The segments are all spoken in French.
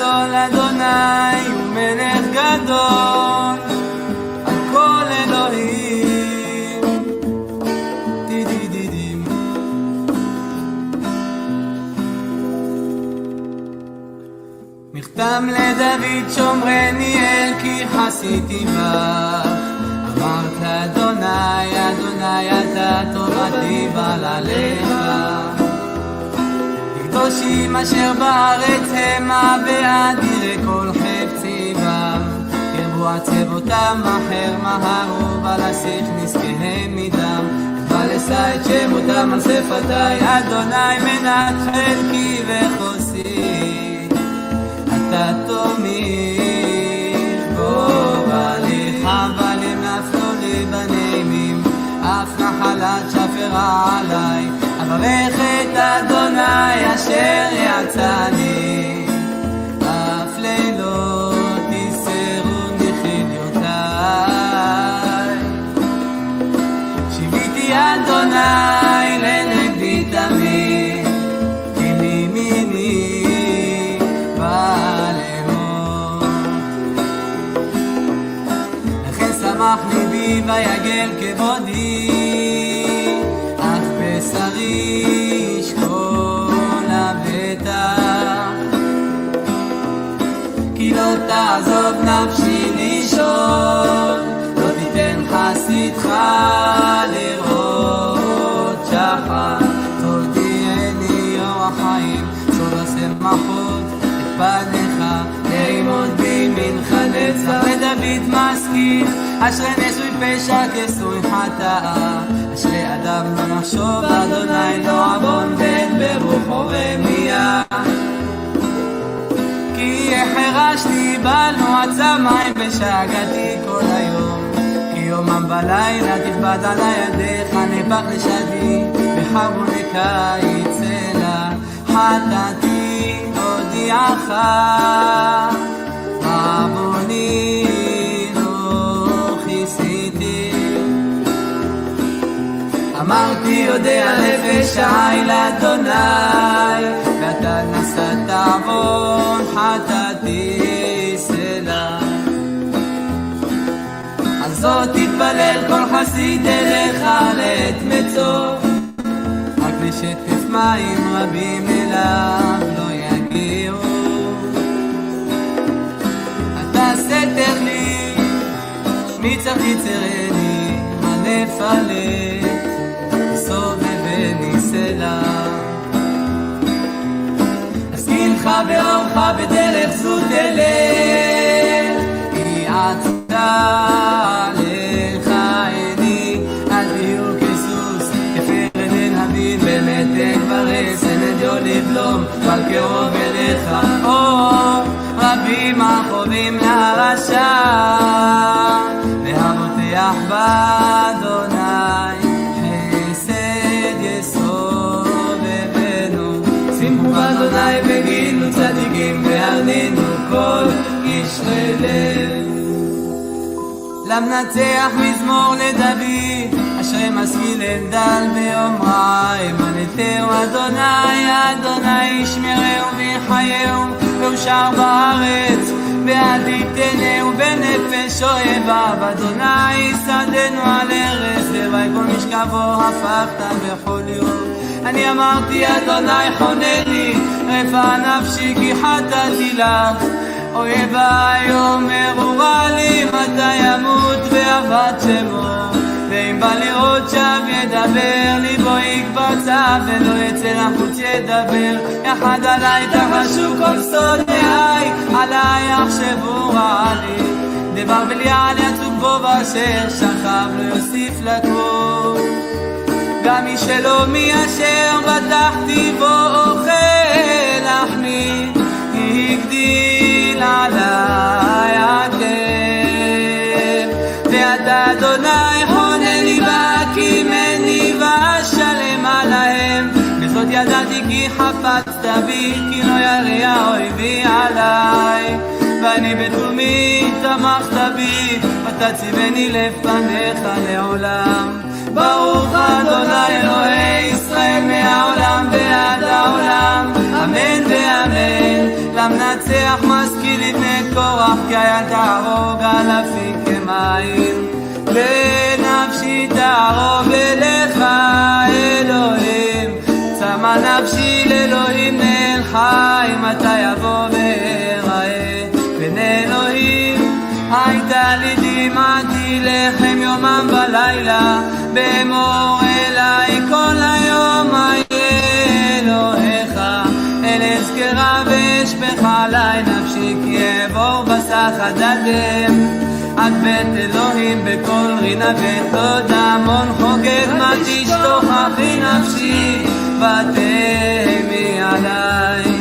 גדול, אדוני הוא מלך גדול, הכל אלוהים. דידידידים. מכתם לדוד שומרני אל כי חסיתי בך, אמרת אדוני, אדוני אתה תורתי בעלליך. קדושים אשר בארץ המה ואדירי כל חפצי בם, ירבו עצבותם אחר מהרו בלסיך נזקיהם מדם, ולשא את שמותם על שפתי, אדוני מנת חלקי וחוסי, אתה תומך בו בליך בלים נפלו לי בנעימים, אף נחלת שפרה עלי, אברך את אדוני אשר יצאני, אף לילות יסרו מחיליותיי. שיביתי אדוני לנגדי תמיד, כי לימיני בלמות. לכן שמח ליבי ויגל כבודי, בשרי ישכון לבטח, כי לא תעזוב נפשי לישון, לא תיתן חסידך לראות שחר. תודיעני אור החיים, סוד השמחות את פניך, לעמוד בימינך נצח. ודוד משכיל, אשרי נשוי פשע כסוי חטאה, אשרי אדם לא נחשוב אדוני לא עוון ואין ברוחו רמיה. כי החרשתי בנו עצמיים ושגעתי כל היום, כי יומם בלילה תכבד עלי ידיך, נפח לשדי בחרוני קיץ אלה. חטאתי הודיעך עווני לא כיסיתי, אמרתי יודע נפש חי לאדוני, ואתה נשאת עוון חטאתי סלע. על זאת תתפלל כל חסיד אליך לעת מצוא, רק לשטף מים רבים אליו לא יגיעו. אתה סתר לי מצח יצרני הנפלת, סובבני סלע. אשכילך באורך בדרך זו תלך, כי עצתה לך עיני, אל תהיו כסוס כפרד אין הבין, במתק ברס אין אדיו לבלום, אבל קרוב אליך רבים החובים לרשע, והבוטח באדוני חסד יסובבנו. שמחו באדוני וגינו צדיקים, והרנינו כל ישרי לב. למנצח מזמור לדוד, אשרי משכיל אין דל באומרה, אמנתהו אדוני, אדוני ישמרהו ויחייהו, ואושר בארץ ועד יתנהו בנפש אוהביו. אדוני יסעדנו על ארץ, לוואי כל משכבו הפכת בכל יום. אני אמרתי אדוני חונן לי, רפא נפשי כי חטאתי לך. אויביי אומרו רע לי, מתי ימות ואבד שמו, ואם בא לראות שב ידבר, ליבו יקבצה ולא יצא לחוץ ידבר. יחד עליי תחשו כל סודאי, עליי יחשבו רע לי, דבר בליעל יצוג בו באשר שכב לא יוסיף לכבוד. גם מי שלא מי אשר בטחתי בו אוכל לחמי, הגדיל עליי עקב. ואתה אדוני חונן לי והקימני ואשלם עליהם, וזאת ידעתי כי חפצת בי, כי לא ירא אויבי עליי. ואני בתומי תמכת בי, ותציבני לפניך לעולם. ברוך אדוני אלוהי ישראל מהעולם ועד העולם, אמן ואמן. למנצח משכיל לבני קורח, כי אל תהרוג אלפים כמים. לנפשי תערוב אליך אלוהים, צמא נפשי לאלוהים נאל חי, מתי יבוא ואראה פן אלוהים. הייתה לי דמעתי לחם יומם ולילה, באמור אליי כל היום איה אלוהיך. אל אזכרה ואשפך עלי נפשי, כי אעבור בסחת אדם עד בית אלוהים בכל רינה ותודה. מון חוגג מה תשתוכחי נפשי ותהמי עלי.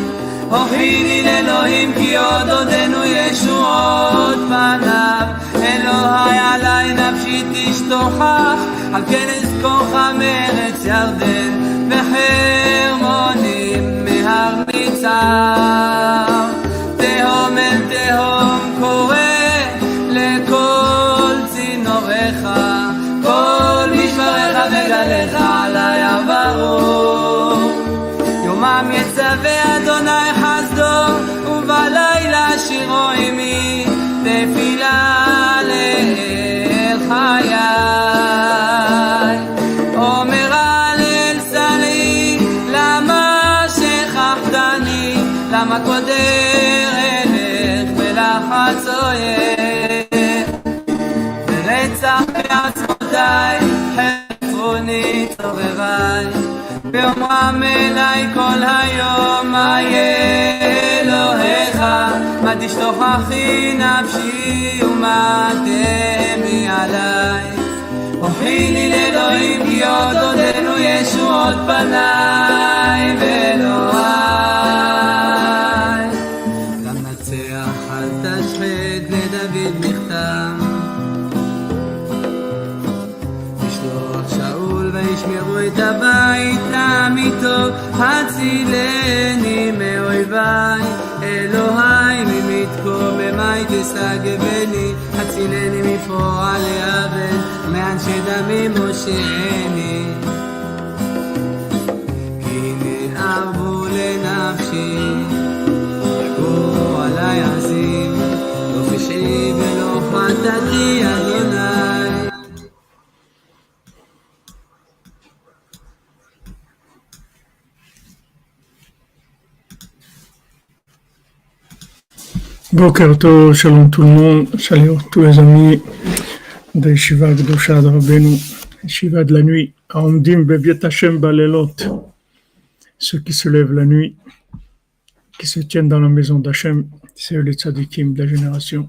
הוכיני לאלוהים כי עוד עודנו ישועות פניו. אלוהי עלי נפשי תשתוכח, על כן אזכוך מארץ ירדן וחרמונים מהר מצר. תהום אל תהום קורא לכל צינוריך, כל משמריך וגליך עלי עברו. יומם יצווה אדוני חסדו, ובלילה שירו עמי, תפילה לאל חיי. אומר הלל סלי, למה שכחתני, למה קודר אלך ולחצויה. ולצח בעצמותי חפרוני צורריי, ואומרם אליי כל היום איה אלוהיך. מה תשתוכחי נפשי ומה תהמי עלי. הוכיני לאלוהים כי עוד עודנו ישועות פניי ואלוהי. למנצח אל תשחט לדוד מכתם, לשלוח שאול וישמרו את הבית עמיתו. הצילני מאויביי אלוהי, ממתקוממי תשגבני. הצילני מפועל אבן, מאנשי דמים מושעני. הנה ארבו לנפשי, יגורו עלי עזים, לא פשעי ולא חטאתי אדוני. Boker Tov, shalom tout le monde, shalom tous les amis de Yeshiva Gdosha de Rabbeinu, Yeshiva de la nuit, Aomdim Beviet Hashem Balelot, ceux qui se lèvent la nuit, qui se tiennent dans la maison d'Hashem, c'est eux les tzadikim de la génération.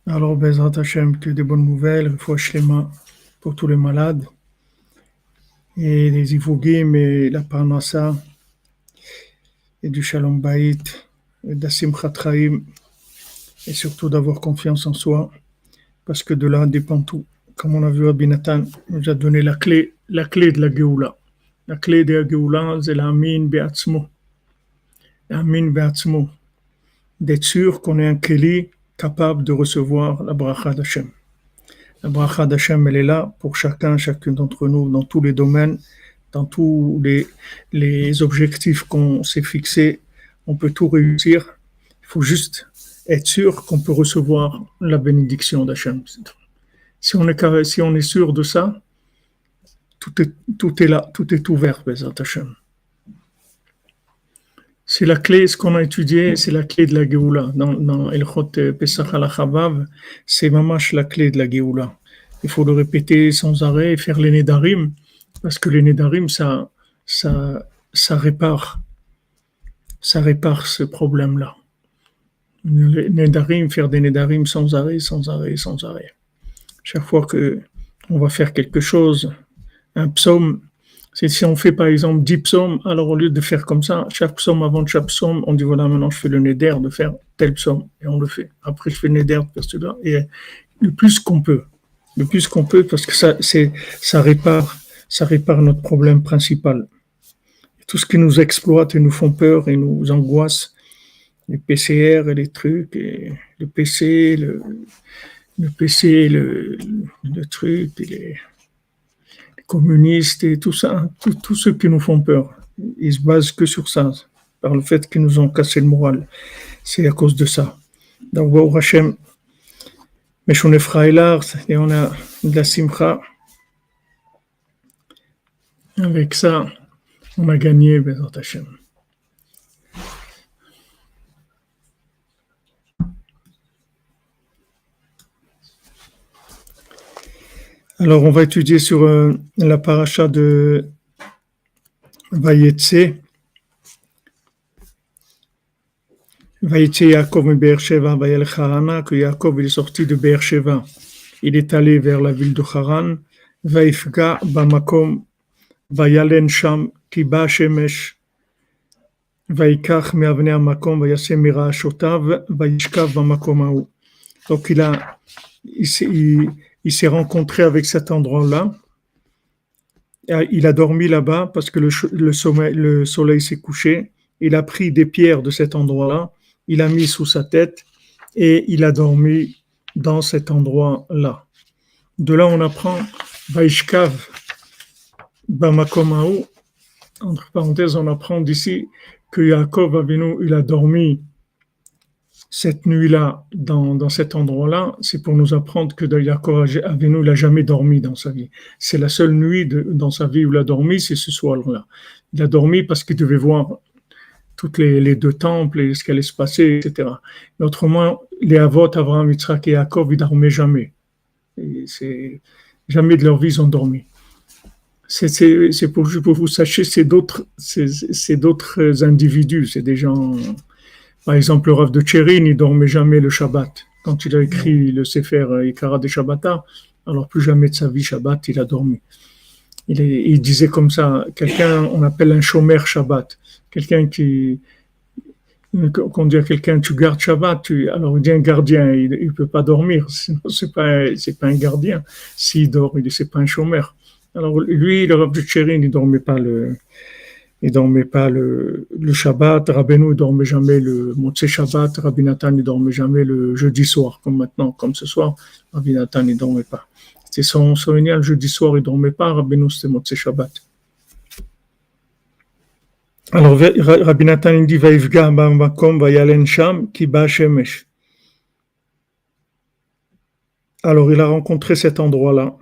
Alors, Bezrat Hashem, que des bonnes nouvelles, Refoua Shlema pour tous les malades, et les Ivogim et la Parnassa, et du Shalom Bayit, et d'Asimchat Chaim, et surtout d'avoir confiance en soi, parce que de là dépend tout. Comme on a vu, Rabbi Nathan nous a donné la clé de la Géoula. La clé de la Géoula, c'est la Amin Be'atzmo. La Amin Be'atzmo. D'être sûr qu'on est un Keli capable de recevoir la bracha d'Hashem. La bracha d'Hashem, elle est là pour chacune d'entre nous, dans tous les domaines, dans tous les objectifs qu'on s'est fixés. On peut tout réussir. Il faut juste être sûr qu'on peut recevoir la bénédiction d'Hashem. Si on est sûr de ça, tout est là, tout est ouvert, Bezrat Hashem. C'est la clé, ce qu'on a étudié, c'est la clé de la Géoula. Dans Elchot Pesach Halacha Vav, c'est mamash la clé de la Géoula. Il faut le répéter sans arrêt et faire les Nedarim, parce que les Nedarim, ça répare ce problème-là. Les Nedarim, faire des Nedarim sans arrêt. Chaque fois qu'on va faire quelque chose, un psaume, c'est si on fait par exemple 10 psaumes, alors au lieu de faire comme ça, chaque psaume, avant chaque psaume, on dit voilà, maintenant je fais le neder de faire tel psaume, et on le fait. Après je fais le neder de faire celui-là, et le plus qu'on peut, parce que ça répare notre problème principal. Et tout ce qui nous exploite et nous font peur et nous angoisse, les PCR et les trucs, et le PC, le truc, et communistes et tout ça, tous ceux qui nous font peur. Ils se basent que sur ça, par le fait qu'ils nous ont cassé le moral. C'est à cause de ça. Donc, Baruch Hashem, mais on est frailar et on a de la simcha. Avec ça, on a gagné, Bezrat Hashem. Alors, on va étudier sur la paracha de Vayetse. Vayetse Yaakov de Beersheva, Vayel Harana, que Yaakov est sorti de Beersheva. Il est allé vers la ville de Haran. Vaifga Bamakom, Vayalen Sham, Kiba Shemesh, Vaikach Meavnei Makom, Vayasem Mirashotav, Vaishkav Bamakom Haou. Donc, il s'est rencontré avec cet endroit-là. Il a dormi là-bas parce que le soleil s'est couché. Il a pris des pierres de cet endroit-là. Il a mis sous sa tête et il a dormi dans cet endroit-là. De là, on apprend Vaishkav Bamakom Haou. Entre parenthèses, on apprend d'ici que Yaakov Avinu, il a dormi cette nuit-là dans cet endroit-là. C'est pour nous apprendre que Yaakov Avinu, il n'a jamais dormi dans sa vie. C'est la seule nuit dans sa vie où il a dormi, c'est ce soir-là. Il a dormi parce qu'il devait voir toutes les deux temples et ce qui allait se passer, etc. Mais autrement, les Avot, Abraham, Yitzhak et Yaakov, ils ne dormaient jamais. Jamais de leur vie, ils ont dormi. C'est pour que vous sachiez, c'est d'autres individus, c'est des gens. Par exemple, le Rav de Tchérin, il ne dormait jamais le Shabbat. Quand il a écrit le Sefer Ikara de Shabbata, alors plus jamais de sa vie Shabbat, il a dormi. Il disait comme ça, quelqu'un, on appelle un shomer Shabbat, quelqu'un qu'on dit à quelqu'un, tu gardes Shabbat, alors il dit un gardien, il ne peut pas dormir, sinon c'est pas un gardien. S'il dort, c'est pas un shomer. Alors lui, le Rav de Tchérin, il ne dormait pas le Shabbat. Rabbeinu ne dormait jamais le Motzei Shabbat. Rabbi Nathan ne dormait jamais le jeudi soir, comme maintenant, comme ce soir. Rabbi Nathan ne dormait pas. C'était son souvenir, le jeudi soir, il ne dormait pas. Rabbeinu, c'était Motzei Shabbat. Alors, Rabbi Nathan il dit Vaivga b'makom vayalen sham ki ba shemesh. Alors, il a rencontré cet endroit-là.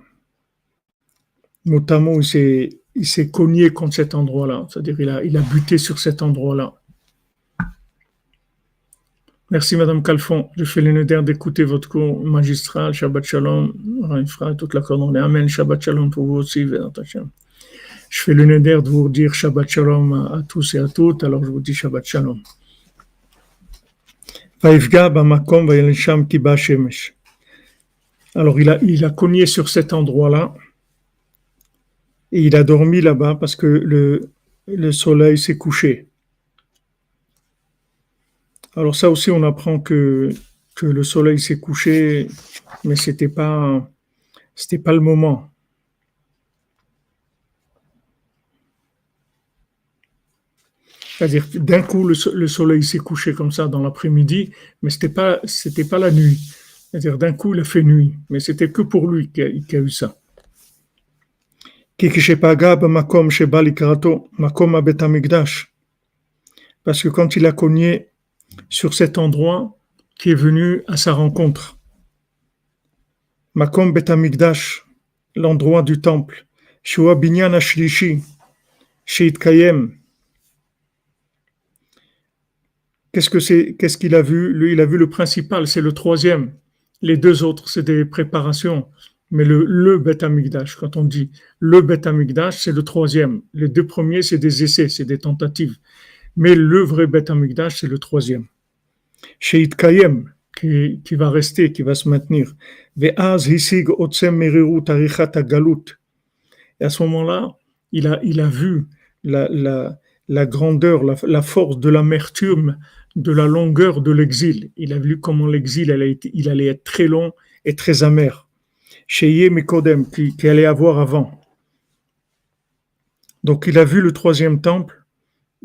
Notamment, il s'est cogné contre cet endroit-là, c'est-à-dire il a buté sur cet endroit-là. Merci Madame Calfon, je fais le neder d'écouter votre cours magistral, Shabbat Shalom, Raïfra, toute la cordonnée, Amen, Shabbat Shalom pour vous aussi, je fais le neder de vous dire Shabbat Shalom à tous et à toutes, alors je vous dis Shabbat Shalom. Vaivga b'makom vayel sham ki ba shemesh. Alors il a cogné sur cet endroit-là, et il a dormi là-bas parce que le soleil s'est couché. Alors ça aussi, on apprend que le soleil s'est couché, mais c'était pas le moment. C'est-à-dire, d'un coup, le soleil s'est couché comme ça dans l'après-midi, mais c'était pas la nuit. C'est-à-dire, d'un coup, il a fait nuit, mais c'était que pour lui qu'il y a eu ça. Parce que quand il a cogné sur cet endroit qui est venu à sa rencontre, Makom Bet Hamikdash, l'endroit du temple, Shua Binyan Ashlishi, Sheit Kayem. Qu'est-ce qu'il a vu? Lui, il a vu le principal, c'est le troisième. Les deux autres, c'est des préparations. Mais le Bet Hamikdash, quand on dit le Bet Hamikdash, c'est le troisième. Les deux premiers, c'est des essais, c'est des tentatives. Mais le vrai Bet Hamikdash, c'est le troisième. Sheit Kayem, qui va rester, qui va se maintenir. Ve'az hisig otsem merirut arichat hagalut. Et à ce moment-là, il a vu la grandeur, la force de l'amertume, de la longueur de l'exil. Il a vu comment l'exil il allait être très long et très amer. Sheye Mekodem, qui allait avoir avant. Donc il a vu le troisième temple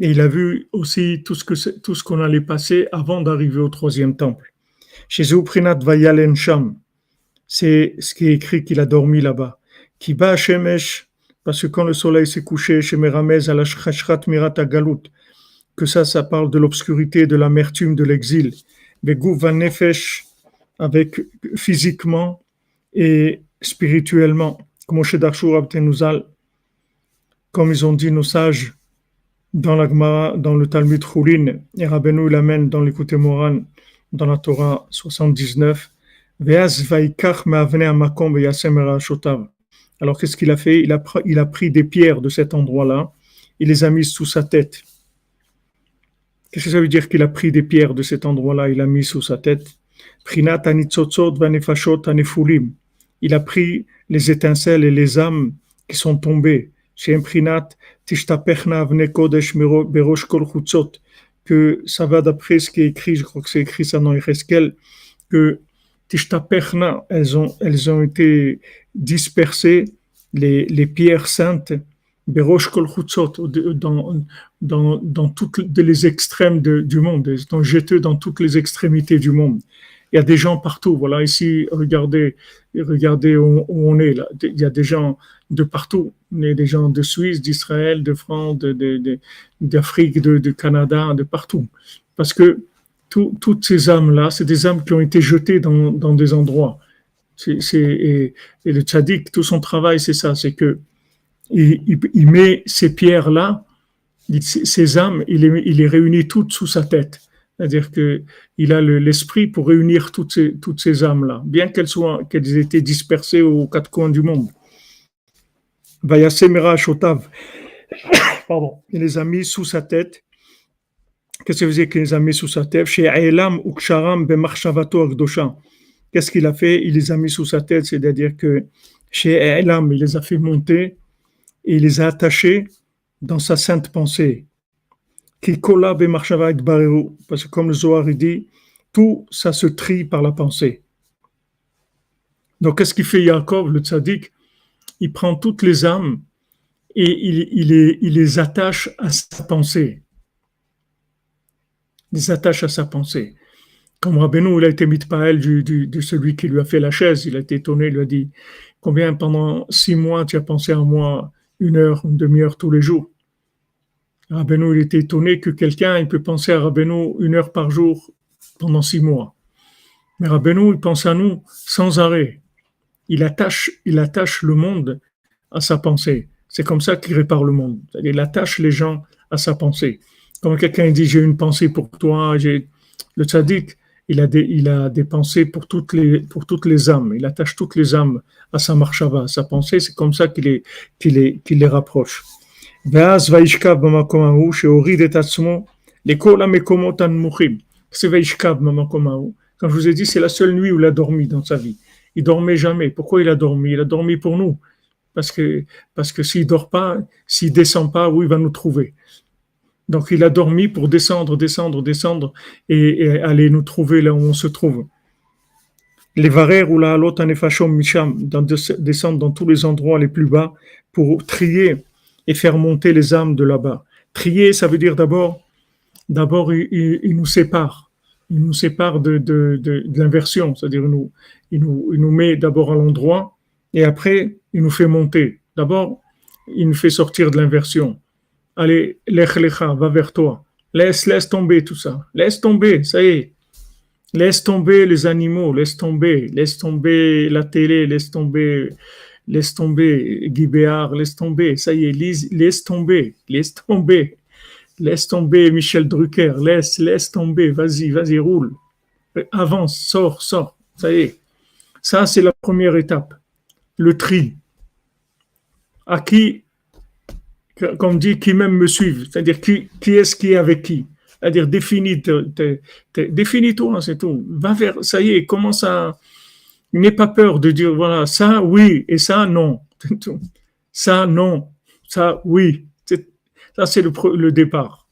et il a vu aussi tout ce qu'on allait passer avant d'arriver au troisième temple. Chez Zouprinat Vayalen Sham, c'est ce qui est écrit qu'il a dormi là-bas. Kiba Shemesh Parce que quand le soleil s'est couché, chez Méramez, à la Shachrat Mirat Galut, que ça parle de l'obscurité, de l'amertume, de l'exil. Begouv Nefesh, avec physiquement et spirituellement. Comme chez Darshur Abtenuzal, comme ils ont dit nos sages dans la Gemara, dans le Talmud Choulin, et Rabbeinu l'amène dans l'écouté Moran, dans la Torah 79, Veaz vaikach me'avnei hamakom veyasem erashotav. Alors qu'est-ce qu'il a fait? Il a pris des pierres de cet endroit-là, il les a mises sous sa tête. Qu'est-ce que ça veut dire qu'il a pris des pierres de cet endroit-là, il a mis sous sa tête? Prinat anitzotzot vanefashot anefulim. Il a pris les étincelles et les âmes qui sont tombées. Chez Prinat tishtapechna avne kodesh berosh kol chutzot. Que ça va d'après ce qui est écrit, je crois que c'est écrit ça dans Yecheskel, que tishtapechna, elles ont été dispersées, les pierres saintes, berosh kol chutzot, dans toutes les extrêmes du monde, elles sont jetées dans toutes les extrémités du monde. Il y a des gens partout. Voilà, ici, regardez où on est là. Il y a des gens de partout. Il y a des gens de Suisse, d'Israël, de France, d'Afrique, de Canada, de partout. Parce que toutes ces âmes-là, c'est des âmes qui ont été jetées dans des endroits. Et le tzaddik, tout son travail, c'est ça, c'est que il met ces pierres-là, ces âmes, il les réunit toutes sous sa tête. C'est-à-dire qu'il a l'esprit pour réunir toutes ces âmes-là, bien qu'elles aient été dispersées aux quatre coins du monde. Vayasemera Shotav, pardon, il les a mis sous sa tête. Qu'est-ce que ça veut dire qu'il les a mis sous sa tête? Chez Elam Uksharam Bemarshavato Akdosha. Qu'est-ce qu'il a fait? Il les a mis sous sa tête, c'est-à-dire que chez Elam, il les a fait monter et il les a attachés dans sa sainte pensée. Qui kola bemarshava bareru, parce que comme le Zohar dit, tout ça se trie par la pensée. Donc qu'est-ce qu'il fait Yaakov, le tzaddik? Il prend toutes les âmes et il les attache à sa pensée. Il les attache à sa pensée. Comme Rabbeinu, il a été mitpaël de celui qui lui a fait la chaise, il a été étonné, il lui a dit, combien pendant 6 mois tu as pensé à moi 1 heure, une demi-heure tous les jours? Rabbeinu, il était étonné que quelqu'un il peut penser à Rabbeinu 1 heure par jour pendant 6 mois. Mais Rabbeinu, il pense à nous sans arrêt. Il attache le monde à sa pensée. C'est comme ça qu'il répare le monde. Il attache les gens à sa pensée. Quand quelqu'un dit j'ai une pensée pour toi, le tzaddik, il a des pensées pour toutes les âmes. Il attache toutes les âmes à sa marshava, à sa pensée. C'est comme ça qu'il les rapproche. ואז וישכב במקום ההוא שהוריד את עצמו לכל המקומות הנמוכים. C'est וישכב במקום ההוא. Quand je vous ai dit, c'est la seule nuit où il a dormi dans sa vie. Il dormait jamais. Pourquoi il a dormi? Il a dormi pour nous. Parce que s'il dort pas, s'il descend pas, où il va nous trouver? Donc il a dormi pour descendre et aller nous trouver là où on se trouve. Les varer ou la halot anefashom misham, descendre dans tous les endroits les plus bas pour trier et faire monter les âmes de là-bas. Trier, ça veut dire d'abord il nous sépare. Il nous sépare de l'inversion, c'est-à-dire il nous met d'abord à l'endroit et après il nous fait monter. D'abord, il nous fait sortir de l'inversion. Allez, lech lecha, va vers toi. Laisse tomber tout ça. Laisse tomber, ça y est. Laisse tomber les animaux, laisse tomber la télé, laisse tomber Guy Béard, laisse tomber, ça y est, laisse tomber Michel Drucker, laisse tomber, vas-y, roule, avance, sors, ça y est. Ça, c'est la première étape, le tri. À qui, comme dit, qui même me suivent, c'est-à-dire qui est-ce qui est avec qui, c'est-à-dire définis-toi, c'est tout, va vers, ça y est, commence à... N'aie pas peur de dire, voilà, ça, oui, et ça, non. Ça, non. Ça, oui. Ça, c'est le départ.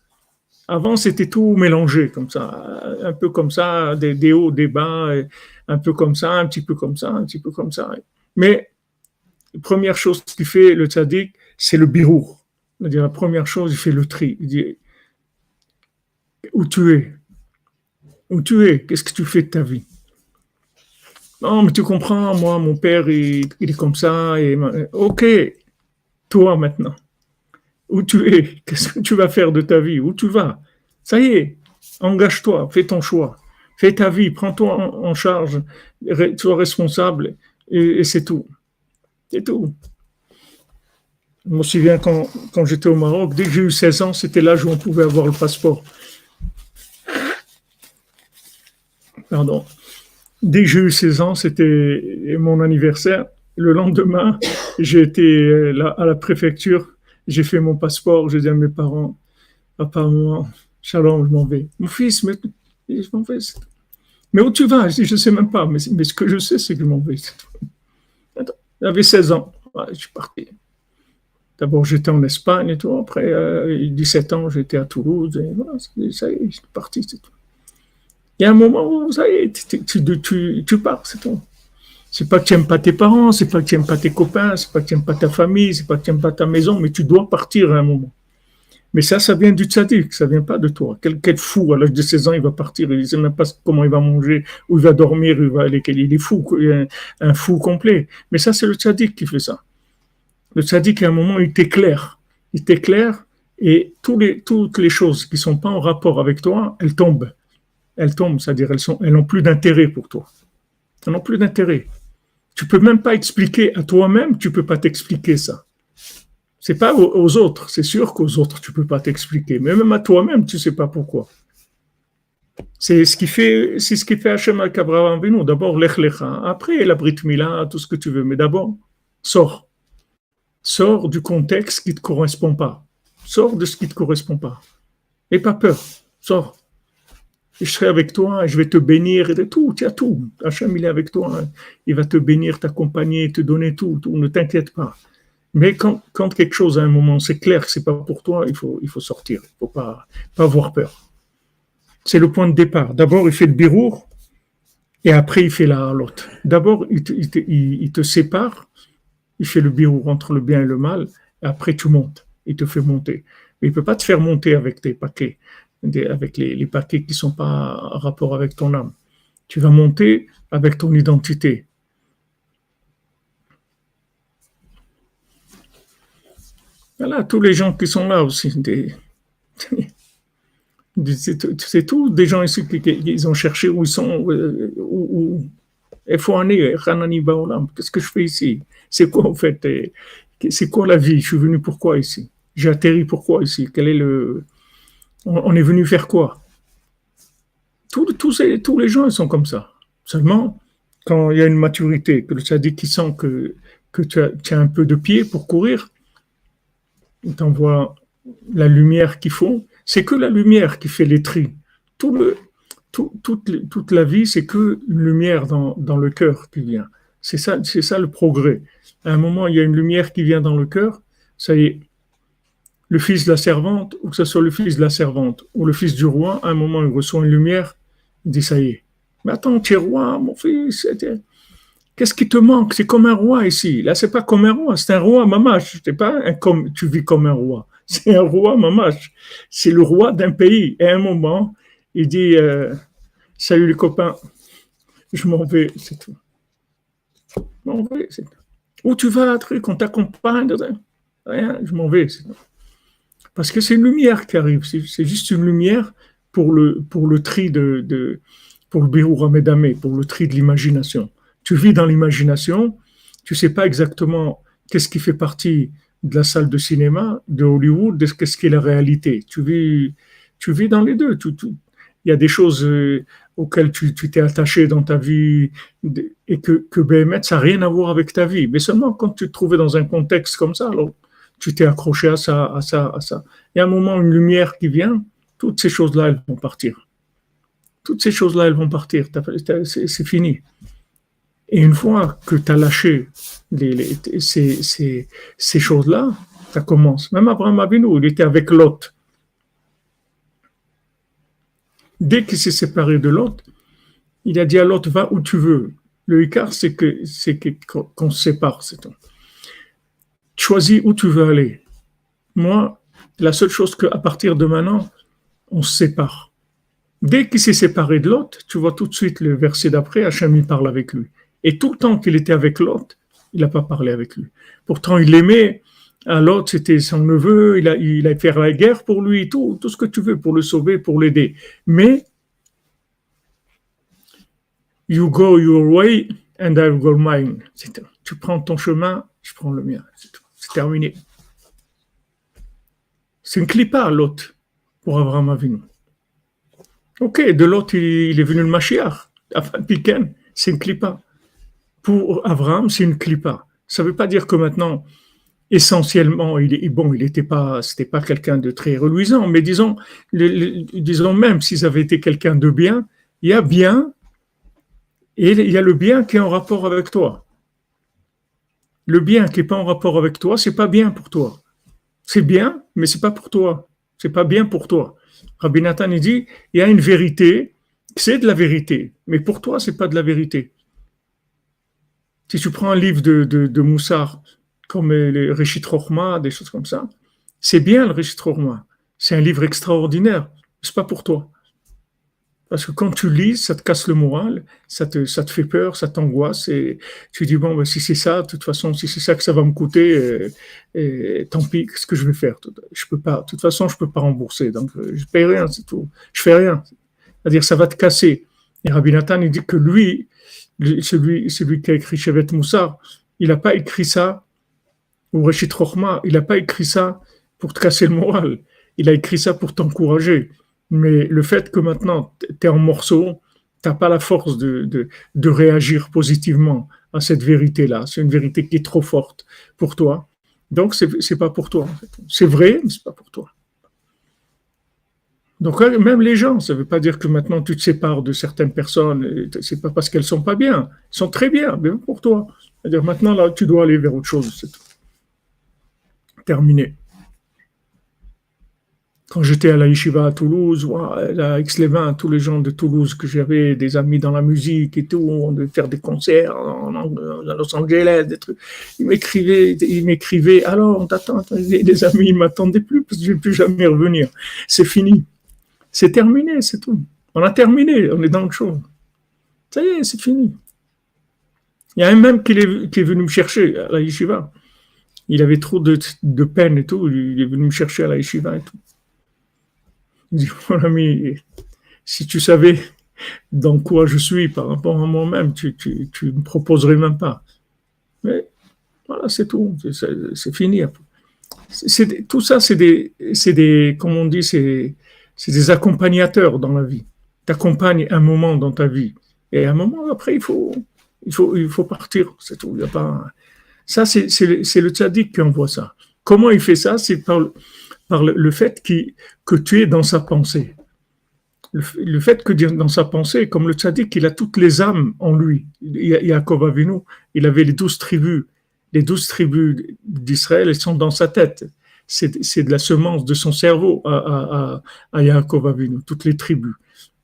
Avant, c'était tout mélangé, comme ça. Un peu comme ça, des hauts, des bas, un peu comme ça, un petit peu comme ça, un petit peu comme ça. Mais, la première chose qu'il fait, le tzaddik, c'est le birour. C'est-à-dire, la première chose, il fait le tri. Il dit, où tu es? Qu'est-ce que tu fais de ta vie? Non, mais tu comprends, moi, mon père, il est comme ça. Ok, Toi maintenant, où tu es, qu'est-ce que tu vas faire de ta vie, où tu vas. Ça y est, engage-toi, fais ton choix, fais ta vie, prends-toi en charge, sois responsable et c'est tout. C'est tout. Je me souviens quand j'étais au Maroc, dès que j'ai eu 16 ans, c'était l'âge où on pouvait avoir le passeport. Pardon. Dès que j'ai eu 16 ans, c'était mon anniversaire. Le lendemain, j'ai été là, à la préfecture, j'ai fait mon passeport, j'ai dit à mes parents, papa, maman, shalom, je m'en vais. Mon fils, mais je m'en vais. Mais où tu vas? Je dis, je ne sais même pas, mais ce que je sais, c'est que je m'en vais. J'avais 16 ans, ouais, je suis parti. D'abord, j'étais en Espagne et tout. Après, 17 ans, j'étais à Toulouse. Et voilà, ça y est, je suis parti, c'est tout. Il y a un moment où, ça y est, tu pars, c'est tout. C'est pas que tu n'aimes pas tes parents, c'est pas que tu n'aimes pas tes copains, c'est pas que tu n'aimes pas ta famille, c'est pas que tu n'aimes pas ta maison, mais tu dois partir à un moment. Mais ça vient du tzaddik, ça vient pas de toi. Quel fou, à l'âge de 16 ans, il va partir, il ne sait même pas comment il va manger, où il va dormir, il est fou, un fou complet. Mais ça, c'est le tzaddik qui fait ça. Le tzaddik, à un moment, il t'éclaire, et toutes les choses qui ne sont pas en rapport avec toi, elles tombent, c'est-à-dire elles n'ont plus d'intérêt pour toi. Elles n'ont plus d'intérêt. Tu peux même pas expliquer à toi-même, tu peux pas t'expliquer ça. C'est pas aux autres, c'est sûr qu'aux autres tu peux pas t'expliquer, mais même à toi-même tu sais pas pourquoi. C'est ce qui fait Hachem avec Abraham Avinu. D'abord lech lecha, après la Brit Mila, tout ce que tu veux, mais d'abord sors du contexte qui te correspond pas, sors de ce qui te correspond pas, et pas peur, sors. Et je serai avec toi, et je vais te bénir, et tout, tu as tout. Hachem, il est avec toi, hein. Il va te bénir, t'accompagner, te donner tout, ne t'inquiète pas. Mais quand quelque chose à un moment, c'est clair que c'est pas pour toi, il faut sortir, il faut pas avoir peur. C'est le point de départ. D'abord, il fait le birour, et après, il fait la halot. D'abord, il te sépare, il fait le birour entre le bien et le mal, et après, tu montes, il te fait monter. Mais il peut pas te faire monter avec tes paquets, avec les paquets qui ne sont pas en rapport avec ton âme. Tu vas monter avec ton identité. Voilà, tous les gens qui sont là aussi, c'est tout des gens ici qui ont cherché où ils sont, il faut aller, qu'est-ce que je fais ici? C'est quoi en fait? C'est quoi la vie? Je suis venu pourquoi ici? J'ai atterri pourquoi ici? On est venu faire quoi? Tous les gens, ils sont comme ça. Seulement, quand il y a une maturité, que le tzaddik qui sent que tu as un peu de pied pour courir, il t'envoie la lumière qu'il faut. C'est que la lumière qui fait les tris. Toute la vie, c'est que une lumière dans le cœur qui vient. C'est ça le progrès. À un moment, il y a une lumière qui vient dans le cœur, ça y est. Le fils de la servante, ou que ce soit le fils de la servante, ou le fils du roi, à un moment, il reçoit une lumière, il dit, ça y est. Mais attends, tu es roi, mon fils. Qu'est-ce qui te manque? C'est comme un roi ici. Là, c'est pas comme un roi, c'est un roi mamache. C'est pas tu vis comme un roi. C'est un roi mamache. C'est le roi d'un pays. Et à un moment, il dit, salut les copains, je m'en vais, c'est tout. Je m'en vais, c'est tout. Où tu vas, truc, on t'accompagne, rien, je m'en vais, c'est tout. Parce que c'est une lumière qui arrive, c'est juste une lumière pour le tri pour le Birur Hamedameh, pour le tri de l'imagination. Tu vis dans l'imagination, tu sais pas exactement qu'est-ce qui fait partie de la salle de cinéma, de Hollywood, de qu'est-ce qui est la réalité. Tu vis dans les deux. Il y a des choses auxquelles tu t'es attaché dans ta vie et que Béhémet, ça n'a rien à voir avec ta vie. Mais seulement quand tu te trouvais dans un contexte comme ça, alors tu t'es accroché à ça. Il y a un moment, une lumière qui vient, toutes ces choses-là, elles vont partir. Toutes ces choses-là, elles vont partir. C'est fini. Et une fois que tu as lâché ces choses-là, ça commence. Même Abraham Avinu, il était avec Lot. Dès qu'il s'est séparé de Lot, il a dit à Lot, va où tu veux. Le écart, c'est qu'on se sépare, c'est tout. Choisis où tu veux aller. Moi, la seule chose qu'à partir de maintenant, on se sépare. Dès qu'il s'est séparé de Lot, tu vois tout de suite le verset d'après, Hachem il parle avec lui. Et tout le temps qu'il était avec Lot, il n'a pas parlé avec lui. Pourtant, il l'aimait, À l'autre, c'était son neveu, il a fait la guerre pour lui, tout ce que tu veux pour le sauver, pour l'aider. Mais, you go your way and I go mine. Tu prends ton chemin, je prends le mien. C'est terminé. C'est une clipa, l'autre, pour Abraham Avinu. Ok, de l'autre, il est venu le Mashiach. Piken, c'est une clipa. Pour Abraham, c'est une clipa. Ça ne veut pas dire que maintenant, essentiellement, c'était pas quelqu'un de très reluisant, mais disons même s'ils avaient été quelqu'un de bien, il y a bien et il y a le bien qui est en rapport avec toi. Le bien qui n'est pas en rapport avec toi, c'est pas bien pour toi. C'est bien, mais c'est pas pour toi. C'est pas bien pour toi. Rabbi Nathan, il dit, il y a une vérité, c'est de la vérité, mais pour toi, c'est pas de la vérité. Si tu prends un livre de Moussard, comme le Réchit Chochma, des choses comme ça, c'est bien le Réchit Chochma. C'est un livre extraordinaire, mais c'est pas pour toi. Parce que quand tu lis, ça te casse le moral, ça te fait peur, ça t'angoisse, et tu dis, bon, ben, si c'est ça, de toute façon, si c'est ça que ça va me coûter, tant pis, qu'est-ce que je vais faire? Je peux pas, de toute façon, je peux pas rembourser, donc je paye rien, c'est tout. Je fais rien. C'est-à-dire, ça va te casser. Et Rabbi Nathan, il dit que lui, celui qui a écrit Shevet Moussar, il n'a pas écrit ça, ou Réchit Chochma, il n'a pas écrit ça pour te casser le moral. Il a écrit ça pour t'encourager. Mais le fait que maintenant, tu es en morceaux, tu n'as pas la force de réagir positivement à cette vérité-là. C'est une vérité qui est trop forte pour toi. Donc, c'est pas pour toi. En fait. C'est vrai, mais c'est pas pour toi. Donc, même les gens, ça ne veut pas dire que maintenant tu te sépares de certaines personnes. C'est pas parce qu'elles sont pas bien. Elles sont très bien, mais pour toi. C'est-à-dire maintenant, là, tu dois aller vers autre chose. C'est tout. Terminé. Quand j'étais à la Yeshiva à Toulouse, à Aix-les-Bains, tous les gens de Toulouse que j'avais, des amis dans la musique et tout, on devait faire des concerts à Los Angeles, des trucs. Ils m'écrivaient, alors on t'attend, les amis, ils m'attendaient plus parce que je ne vais plus jamais revenir. C'est fini. C'est terminé, c'est tout. On a terminé, on est dans le show. Ça y est, c'est fini. Il y a un même qui est venu me chercher à la Yeshiva. Il avait trop de peine et tout, il est venu me chercher à la Yeshiva et tout. Il dit, mon ami, si tu savais dans quoi je suis par rapport à moi-même, tu ne me proposerais même pas. Mais voilà, c'est tout, c'est fini. Tout ça, c'est des, comme on dit, c'est des accompagnateurs dans la vie. Tu accompagnes un moment dans ta vie. Et à un moment, après, il faut partir, c'est tout. Il y a pas... Ça, c'est le tzaddik qui envoie ça. Comment il fait ça? C'est par le fait que tu es dans sa pensée. Le fait que dans sa pensée, comme le tzaddik, il a toutes les âmes en lui. Yaakov Avinu, il avait les 12 tribus. Les 12 tribus d'Israël, elles sont dans sa tête. C'est de la semence de son cerveau à Yaakov Avinu, toutes les tribus.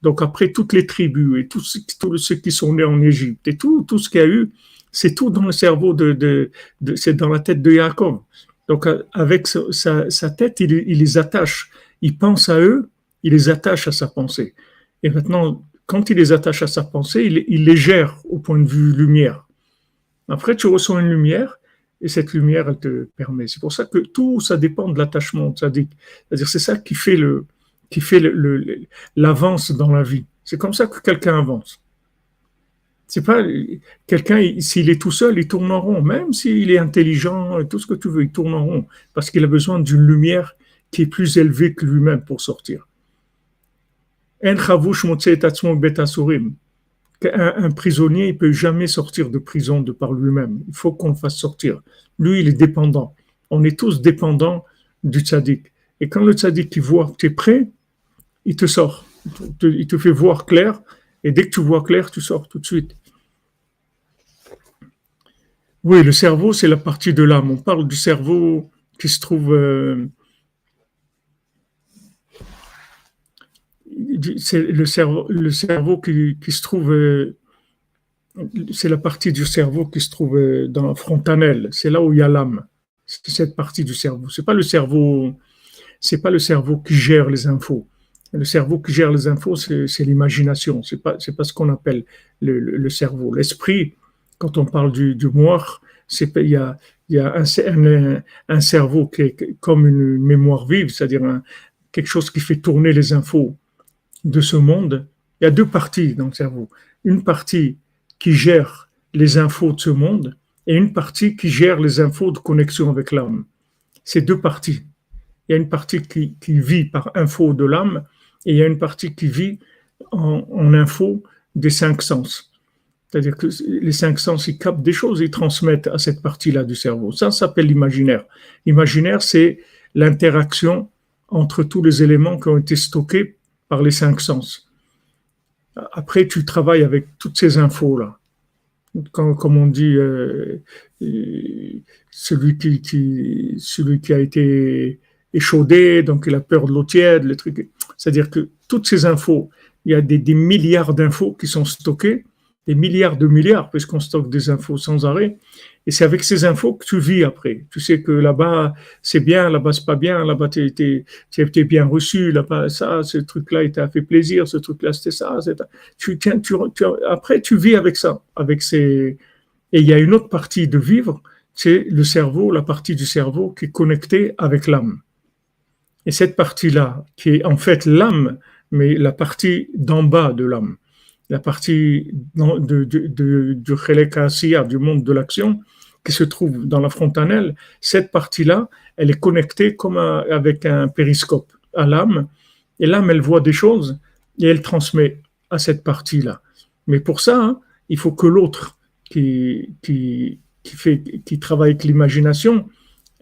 Donc après, toutes les tribus et tous ceux qui sont nés en Égypte et tout ce qu'il y a eu, c'est tout dans le cerveau c'est dans la tête de Yaakov. Donc, avec sa tête, il les attache. Il pense à eux, il les attache à sa pensée. Et maintenant, quand il les attache à sa pensée, il les gère au point de vue lumière. Après, tu reçois une lumière, et cette lumière, elle te permet. C'est pour ça que tout, ça dépend de l'attachement. C'est-à-dire, c'est ça qui fait l'avance dans la vie. C'est comme ça que quelqu'un avance. C'est pas quelqu'un, s'il est tout seul, il tourne en rond. Même s'il est intelligent, tout ce que tu veux, il tourne en rond. Parce qu'il a besoin d'une lumière qui est plus élevée que lui-même pour sortir. Un prisonnier, il ne peut jamais sortir de prison de par lui-même. Il faut qu'on le fasse sortir. Lui, il est dépendant. On est tous dépendants du tzaddik. Et quand le tzaddik il voit que tu es prêt, il te sort. Il te fait voir clair. Et dès que tu vois clair, tu sors tout de suite. Oui, le cerveau, c'est la partie de l'âme. On parle du cerveau qui se trouve... c'est le cerveau qui se trouve... c'est la partie du cerveau qui se trouve dans la frontanelle. C'est là où il y a l'âme. C'est cette partie du cerveau. C'est pas le cerveau qui gère les infos. Le cerveau qui gère les infos, c'est l'imagination. C'est pas ce qu'on appelle le cerveau. L'esprit, quand on parle du moire, il y a il y a un cerveau qui est comme une mémoire vive, c'est-à-dire quelque chose qui fait tourner les infos de ce monde. Il y a deux parties dans le cerveau. Une partie qui gère les infos de ce monde et une partie qui gère les infos de connexion avec l'âme. C'est deux parties. Il y a une partie qui vit par info de l'âme et il y a une partie qui vit en info des cinq sens. C'est-à-dire que les cinq sens, ils captent des choses, ils transmettent à cette partie-là du cerveau. Ça s'appelle l'imaginaire. L'imaginaire, c'est l'interaction entre tous les éléments qui ont été stockés par les cinq sens. Après, tu travailles avec toutes ces infos-là. Comme on dit, celui qui a été échaudé, donc il a peur de l'eau tiède, les trucs. C'est-à-dire que toutes ces infos, il y a des milliards d'infos qui sont stockées, des milliards de milliards, puisqu'on stocke des infos sans arrêt. Et c'est avec ces infos que tu vis après. Tu sais que là-bas, c'est bien, là-bas, c'est pas bien, là-bas, tu es bien reçu, là-bas, ça, ce truc-là, il t'a fait plaisir, ce truc-là, c'était ça. Après, tu vis avec ça, avec ces. Et il y a une autre partie de vivre, c'est le cerveau, la partie du cerveau qui est connectée avec l'âme. Et cette partie-là, qui est en fait l'âme, mais la partie d'en bas de l'âme, la partie du Chelek HaAsiya, du monde de l'action, qui se trouve dans la frontanelle, cette partie-là, elle est connectée comme avec un périscope à l'âme, et l'âme, elle voit des choses, et elle transmet à cette partie-là. Mais pour ça, hein, il faut que l'autre qui travaille avec l'imagination,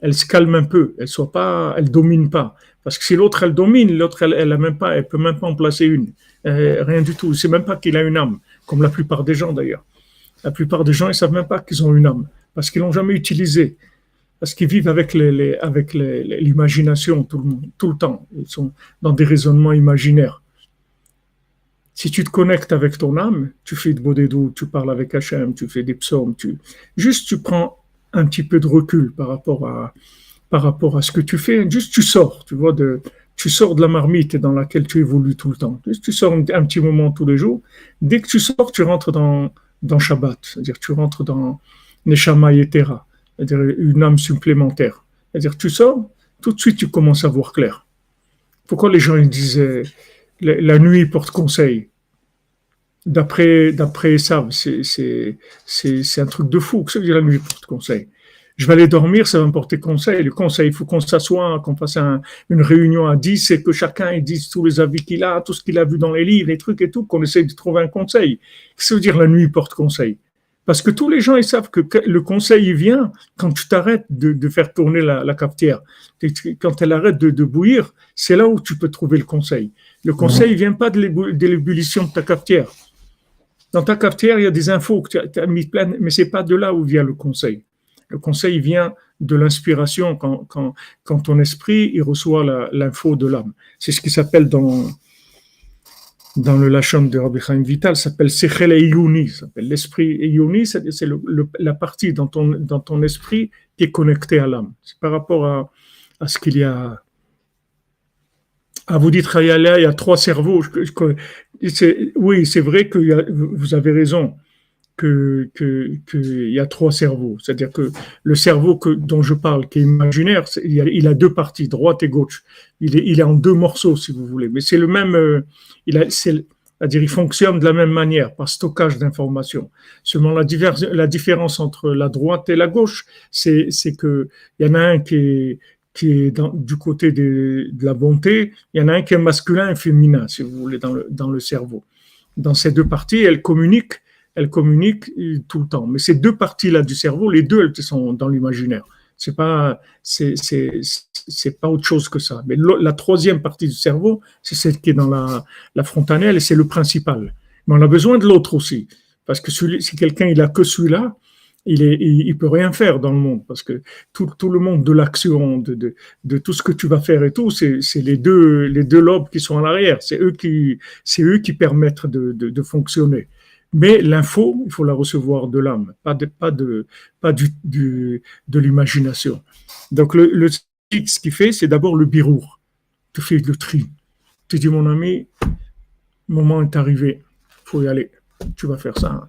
elle se calme un peu, elle domine pas. Parce que si l'autre, elle domine, l'autre, elle peut même pas en placer une. Rien du tout. C'est même pas qu'il a une âme, comme la plupart des gens d'ailleurs. La plupart des gens, ils savent même pas qu'ils ont une âme, parce qu'ils l'ont jamais utilisée, parce qu'ils vivent avec l'imagination tout le temps. Ils sont dans des raisonnements imaginaires. Si tu te connectes avec ton âme, tu fais de bodédou, tu parles avec Hachem, tu fais des psaumes, tu prends un petit peu de recul par rapport à ce que tu fais. Juste tu sors, tu sors de la marmite dans laquelle tu évolues tout le temps. Juste tu sors un petit moment tous les jours. Dès que tu sors, tu rentres dans Shabbat, c'est-à-dire tu rentres dans Neshama Yetera, c'est-à-dire une âme supplémentaire. C'est-à-dire tu sors, tout de suite tu commences à voir clair. Pourquoi les gens ils disent la nuit porte conseil? D'après ça, c'est un truc de fou. Qu'est-ce que la nuit porte conseil? Je vais aller dormir, ça va me porter conseil. Le conseil, il faut qu'on s'assoie, qu'on fasse une réunion à 10 et que chacun il dise tous les avis qu'il a, tout ce qu'il a vu dans les livres, les trucs et tout, qu'on essaie de trouver un conseil. Qu'est-ce que ça veut dire la nuit porte conseil? Parce que tous les gens, ils savent que le conseil, il vient quand tu t'arrêtes de faire tourner la cafetière. Quand elle arrête de bouillir, c'est là où tu peux trouver le conseil. Le conseil, il vient pas de l'ébullition de ta cafetière. Dans ta cafetière, il y a des infos que tu as mis plein, mais c'est pas de là où vient le conseil. Le conseil vient de l'inspiration quand ton esprit il reçoit l'info de l'âme. C'est ce qui s'appelle dans le Lachon de Rabbi Chaim Vital, ça s'appelle Sechel Eyuni, ça s'appelle l'esprit Eyuni, c'est la partie dans ton esprit qui est connectée à l'âme. C'est par rapport à ce qu'il y a. Vous dites, il y a trois cerveaux. Oui, c'est vrai que vous avez raison. qu'il y a trois cerveaux. C'est-à-dire que le cerveau dont je parle, qui est imaginaire, il a deux parties, droite et gauche. Il est en deux morceaux, si vous voulez. Mais c'est le même, c'est-à-dire il fonctionne de la même manière, par stockage d'informations. Seulement la différence entre la droite et la gauche, c'est que il y en a un qui est du côté de la bonté, il y en a un qui est masculin et féminin, si vous voulez, dans le cerveau. Dans ces deux parties, elles communiquent tout le temps. Mais ces deux parties-là du cerveau, les deux, elles sont dans l'imaginaire. C'est pas autre chose que ça. Mais la troisième partie du cerveau, c'est celle qui est dans la frontanelle et c'est le principal. Mais on a besoin de l'autre aussi. Parce que si quelqu'un, il a que celui-là, il peut rien faire dans le monde. Parce que tout le monde de l'action, de tout ce que tu vas faire et tout, c'est les deux lobes qui sont à l'arrière. C'est eux qui permettent de fonctionner. Mais l'info, il faut la recevoir de l'âme, pas de l'imagination. Donc le ce qu'il fait, c'est d'abord le birour. Tu fais le tri. Tu dis, mon ami, le moment est arrivé, il faut y aller. Tu vas faire ça.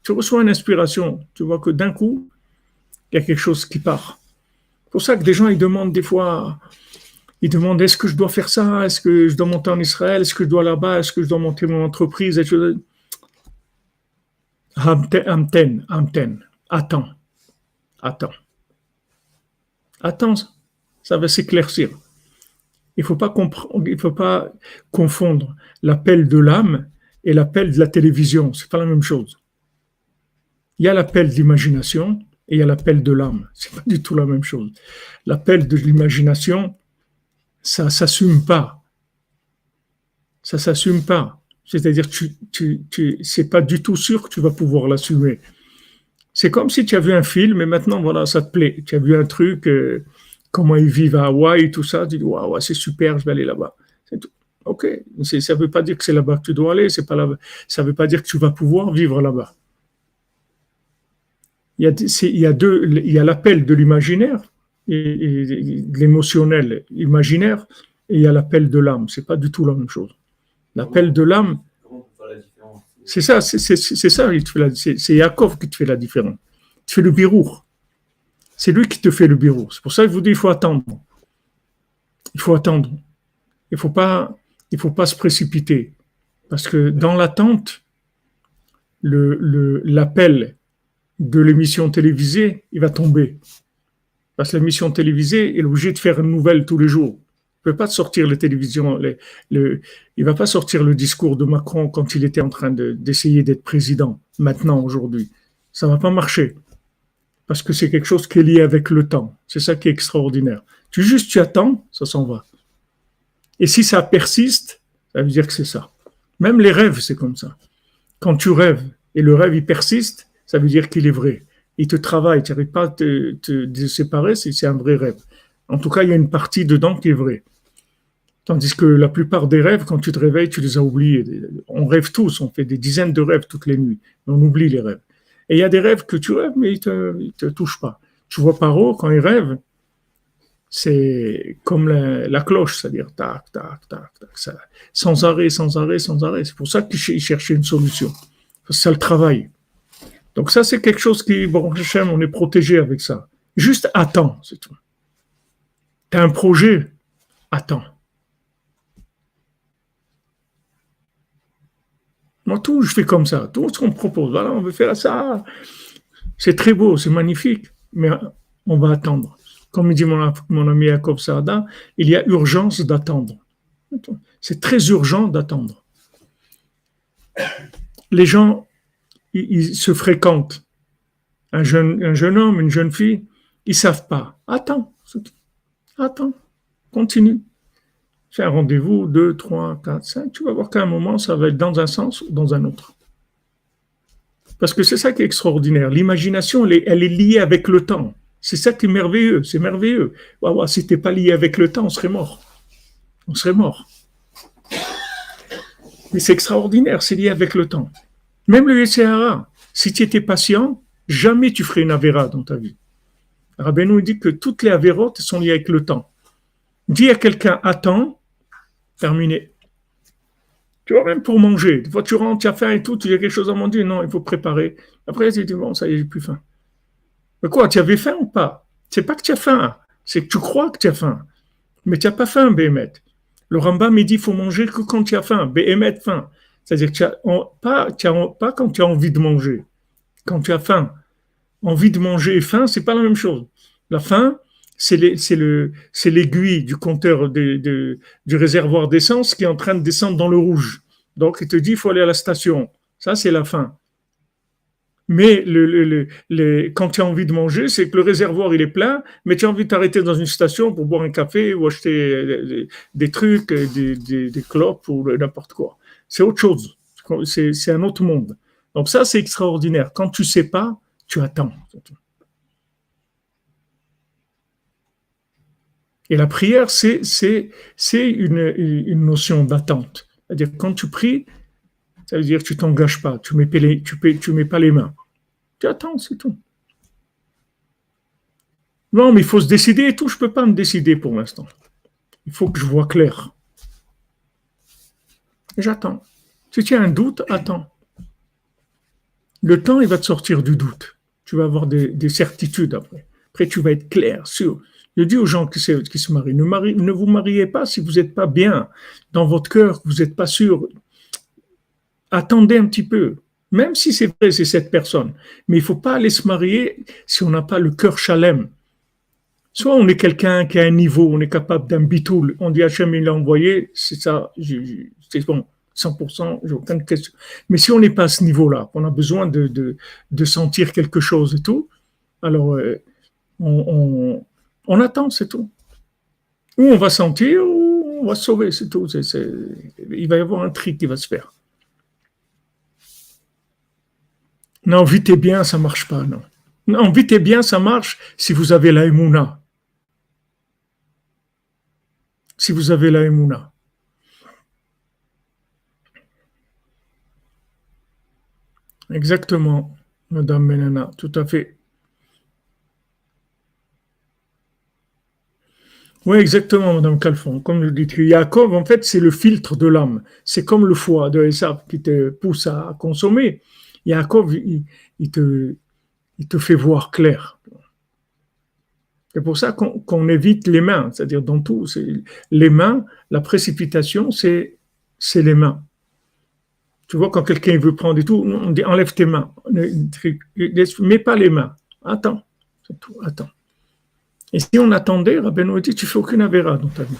Tu reçois une inspiration. Tu vois que d'un coup, il y a quelque chose qui part. C'est pour ça que des gens, ils demandent des fois, ils demandent est-ce que je dois faire ça, est-ce que je dois monter en Israël, est-ce que je dois là-bas, est-ce que je dois monter mon entreprise, etc. Amten, attends, attends, attends, ça va s'éclaircir. Il faut pas confondre l'appel de l'âme et l'appel de la télévision. C'est pas la même chose. Il y a l'appel de l'imagination et il y a l'appel de l'âme. C'est pas du tout la même chose. L'appel de l'imagination, ça s'assume pas. Ça s'assume pas. C'est-à-dire, c'est pas du tout sûr que tu vas pouvoir l'assumer. C'est comme si tu as vu un film et maintenant, voilà, ça te plaît. Tu as vu un truc, comment ils vivent à Hawaï, tout ça. Tu dis, waouh, c'est super, je vais aller là-bas. C'est tout. Ok. Ça veut pas dire que c'est là-bas que tu dois aller. Ça veut pas dire que tu vas pouvoir vivre là-bas. Il y a l'appel de l'imaginaire, et de l'émotionnel imaginaire, et il y a l'appel de l'âme. C'est pas du tout la même chose. L'appel de l'âme, c'est ça, c'est Yaakov qui te fait la différence. Il te fait le birour. C'est lui qui te fait le birour. C'est pour ça que je vous dis, il faut attendre. Il faut attendre. Il faut pas se précipiter. Parce que dans l'attente, l'appel de l'émission télévisée, il va tomber. Parce que l'émission télévisée est obligée de faire une nouvelle tous les jours. Il ne peut pas sortir la télévision. Il ne va pas sortir le discours de Macron quand il était en train d'essayer d'être président, maintenant, aujourd'hui. Ça ne va pas marcher. Parce que c'est quelque chose qui est lié avec le temps. C'est ça qui est extraordinaire. Tu attends, ça s'en va. Et si ça persiste, ça veut dire que c'est ça. Même les rêves, c'est comme ça. Quand tu rêves et le rêve, il persiste, ça veut dire qu'il est vrai. Il te travaille, tu n'arrives pas à te séparer, c'est un vrai rêve. En tout cas, il y a une partie dedans qui est vraie. Tandis que la plupart des rêves, quand tu te réveilles, tu les as oubliés. On rêve tous, on fait des dizaines de rêves toutes les nuits, mais on oublie les rêves. Et il y a des rêves que tu rêves, mais ils te touchent pas. Tu vois Paro, quand il rêve, c'est comme la cloche, c'est-à-dire tac, tac, tac, tac, ça, sans arrêt, sans arrêt, sans arrêt. C'est pour ça qu'il cherchait une solution. Parce que ça le travaille. Donc ça, c'est quelque chose qui, bon, on est protégé avec ça. Juste attends, c'est tout. Tu as un projet, attends. Moi, tout, je fais comme ça. Tout ce qu'on me propose, voilà, on veut faire ça. C'est très beau, c'est magnifique, mais on va attendre. Comme dit mon ami Jacob Saada, il y a urgence d'attendre. C'est très urgent d'attendre. Les gens, ils se fréquentent. Un jeune homme, une jeune fille, ils ne savent pas. Attends, continue. Fais un rendez-vous, 2, 3, 4, 5. Tu vas voir qu'à un moment, ça va être dans un sens ou dans un autre. Parce que c'est ça qui est extraordinaire. L'imagination, elle est liée avec le temps. C'est ça qui est merveilleux. C'est merveilleux. Waouh, si tu n'es pas lié avec le temps, on serait mort. On serait mort. Mais c'est extraordinaire, c'est lié avec le temps. Même le Yetzirah, si tu étais patient, jamais tu ferais une avéra dans ta vie. Rabbeinu dit que toutes les avérotes sont liées avec le temps. Dis à quelqu'un, attends, terminé. Tu vois, même pour manger, des fois tu rentres, tu as faim et tout, tu as quelque chose à manger, non, il faut préparer. Après, tu dis, bon, ça y est, j'ai plus faim. Mais quoi, tu avais faim ou pas? C'est pas que tu as faim, c'est que tu crois que tu as faim. Mais tu n'as pas faim, Béhémet. Le Rambam, il dit, il faut manger que quand tu as faim, Béhémet, faim. C'est-à-dire que pas quand tu as envie de manger, quand tu as faim. Envie de manger et faim, c'est pas la même chose. La faim, c'est l'aiguille du compteur du réservoir d'essence qui est en train de descendre dans le rouge. Donc, il te dit, il faut aller à la station. Ça, c'est la faim. Mais quand tu as envie de manger, c'est que le réservoir, il est plein, mais tu as envie de t'arrêter dans une station pour boire un café ou acheter des trucs, des clopes ou n'importe quoi. C'est autre chose. C'est un autre monde. Donc ça, c'est extraordinaire. Quand tu sais pas, tu attends. Et la prière, c'est une notion d'attente. C'est-à-dire, quand tu pries, ça veut dire que tu t'engages pas, tu mets pas les mains. Tu attends, c'est tout. Non, mais il faut se décider et tout. Je peux pas me décider pour l'instant. Il faut que je vois clair. Et j'attends. Si tu as un doute, attends. Le temps, il va te sortir du doute. Tu vas avoir des certitudes après. Après, tu vas être clair, sûr. Je dis aux gens qui se marient, ne vous mariez pas si vous n'êtes pas bien dans votre cœur, que vous n'êtes pas sûr. Attendez un petit peu. Même si c'est vrai, c'est cette personne. Mais il ne faut pas aller se marier si on n'a pas le cœur chalem. Soit on est quelqu'un qui a un niveau, on est capable d'un bitoul, on dit Hachem il l'a envoyé, c'est ça, c'est bon, 100%, j'ai aucune question. Mais si on n'est pas à ce niveau-là, on a besoin de sentir quelque chose et tout, alors on attend, c'est tout. Ou on va sentir, ou on va se sauver, c'est tout. Il va y avoir un tri qui va se faire. Non, vite et bien, ça marche pas, non. Non, vite et bien, ça marche si vous avez la émouna. Si vous avez la émouna. Exactement, Madame Benana, tout à fait. Oui, exactement, Madame Calfon. Comme je dis, Yaakov, en fait, c'est le filtre de l'âme. C'est comme le foie de Esav qui te pousse à consommer. Yaakov, il te fait voir clair. C'est pour ça qu'on évite les mains, c'est-à-dire dans tout. Les mains, la précipitation, c'est les mains. Tu vois, quand quelqu'un veut prendre et tout, on dit enlève tes mains. Ne mets pas les mains. Attends, c'est tout, attends. Et si on attendait, Rabbeinu dit, tu fais aucune avéra dans ta vie.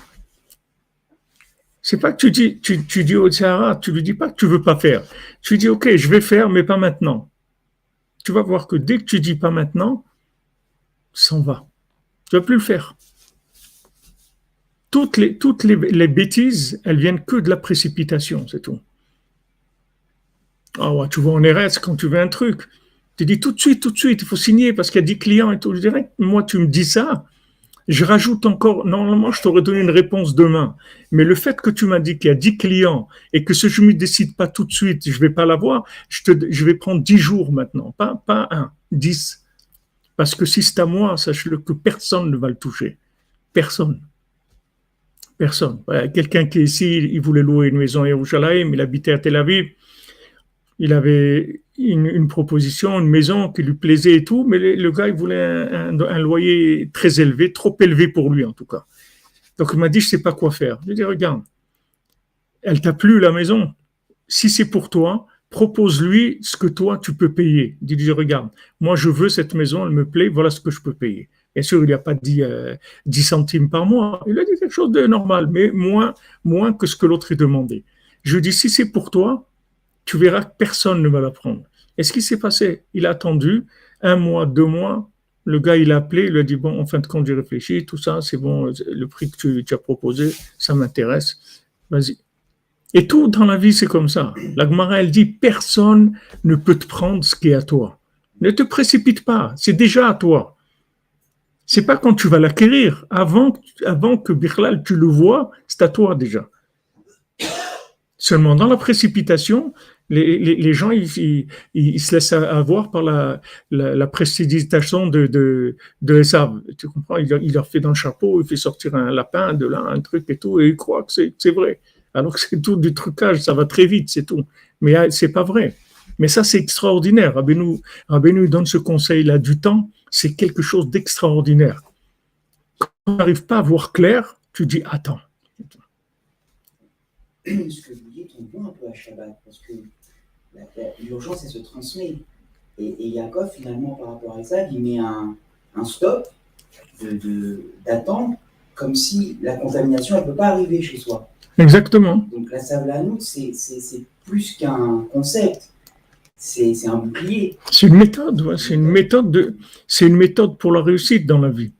C'est pas que tu dis au Tzahara, tu lui dis pas que tu veux pas faire. Tu dis, ok, je vais faire, mais pas maintenant. Tu vas voir que dès que tu dis pas maintenant, ça s'en va. Tu vas plus le faire. Toutes les bêtises, elles viennent que de la précipitation, c'est tout. Ah ouais, tu vois en RS quand tu veux un truc. Tu dis tout de suite, il faut signer parce qu'il y a 10 clients et tout. Je dirais, moi, tu me dis ça, je rajoute encore, normalement, je t'aurais donné une réponse demain. Mais le fait que tu m'as dit qu'il y a 10 clients et que si je ne me décide pas tout de suite, je ne vais pas l'avoir, je vais prendre 10 jours maintenant, pas un, 10. Parce que si c'est à moi, sache-le que personne ne va le toucher. Personne. Personne. Voilà, quelqu'un qui est ici, il voulait louer une maison à Yerushalayim, il habitait à Tel Aviv. Il avait une proposition, une maison qui lui plaisait et tout, mais le gars, il voulait un loyer très élevé, trop élevé pour lui en tout cas. Donc il m'a dit, je ne sais pas quoi faire. Je lui ai dit, regarde, elle t'a plu la maison. Si c'est pour toi, propose-lui ce que toi, tu peux payer. Il dit, regarde, moi je veux cette maison, elle me plaît, voilà ce que je peux payer. Bien sûr, il n'a pas dit 10 centimes par mois. Il a dit quelque chose de normal, mais moins que ce que l'autre a demandé. Je lui ai dit, si c'est pour toi, tu verras que personne ne va la prendre. Et ce qui s'est passé, il a attendu 1 mois, 2 mois, le gars il a appelé, il a dit bon, en fin de compte j'ai réfléchi, tout ça, c'est bon, le prix que tu as proposé, ça m'intéresse, vas-y. Et tout dans la vie c'est comme ça. La Gemara elle dit personne ne peut te prendre ce qui est à toi. Ne te précipite pas, c'est déjà à toi. C'est pas quand tu vas l'acquérir, avant que Bichlal tu le vois, c'est à toi déjà. Seulement dans la précipitation, les gens ils se laissent avoir par la précipitation de Esav. Tu comprends? Il leur fait dans le chapeau, il fait sortir un lapin de là, un truc et tout, et il croit que c'est vrai. Alors que c'est tout du trucage, ça va très vite, c'est tout. Mais c'est pas vrai. Mais ça, c'est extraordinaire. Rabbeinu donne ce conseil-là du temps, c'est quelque chose d'extraordinaire. Quand tu n'arrives pas à voir clair, tu dis attends. Ce que vous dites, on voit un peu à Shabbat, parce que l'urgence, elle se transmet. Et Yaakov, finalement, par rapport à ça, il met un stop d'attendre, comme si la contamination, elle ne peut pas arriver chez soi. Exactement. Donc la savlanout, c'est plus qu'un concept, c'est un bouclier. C'est une méthode, ouais. C'est une méthode pour la réussite dans la vie.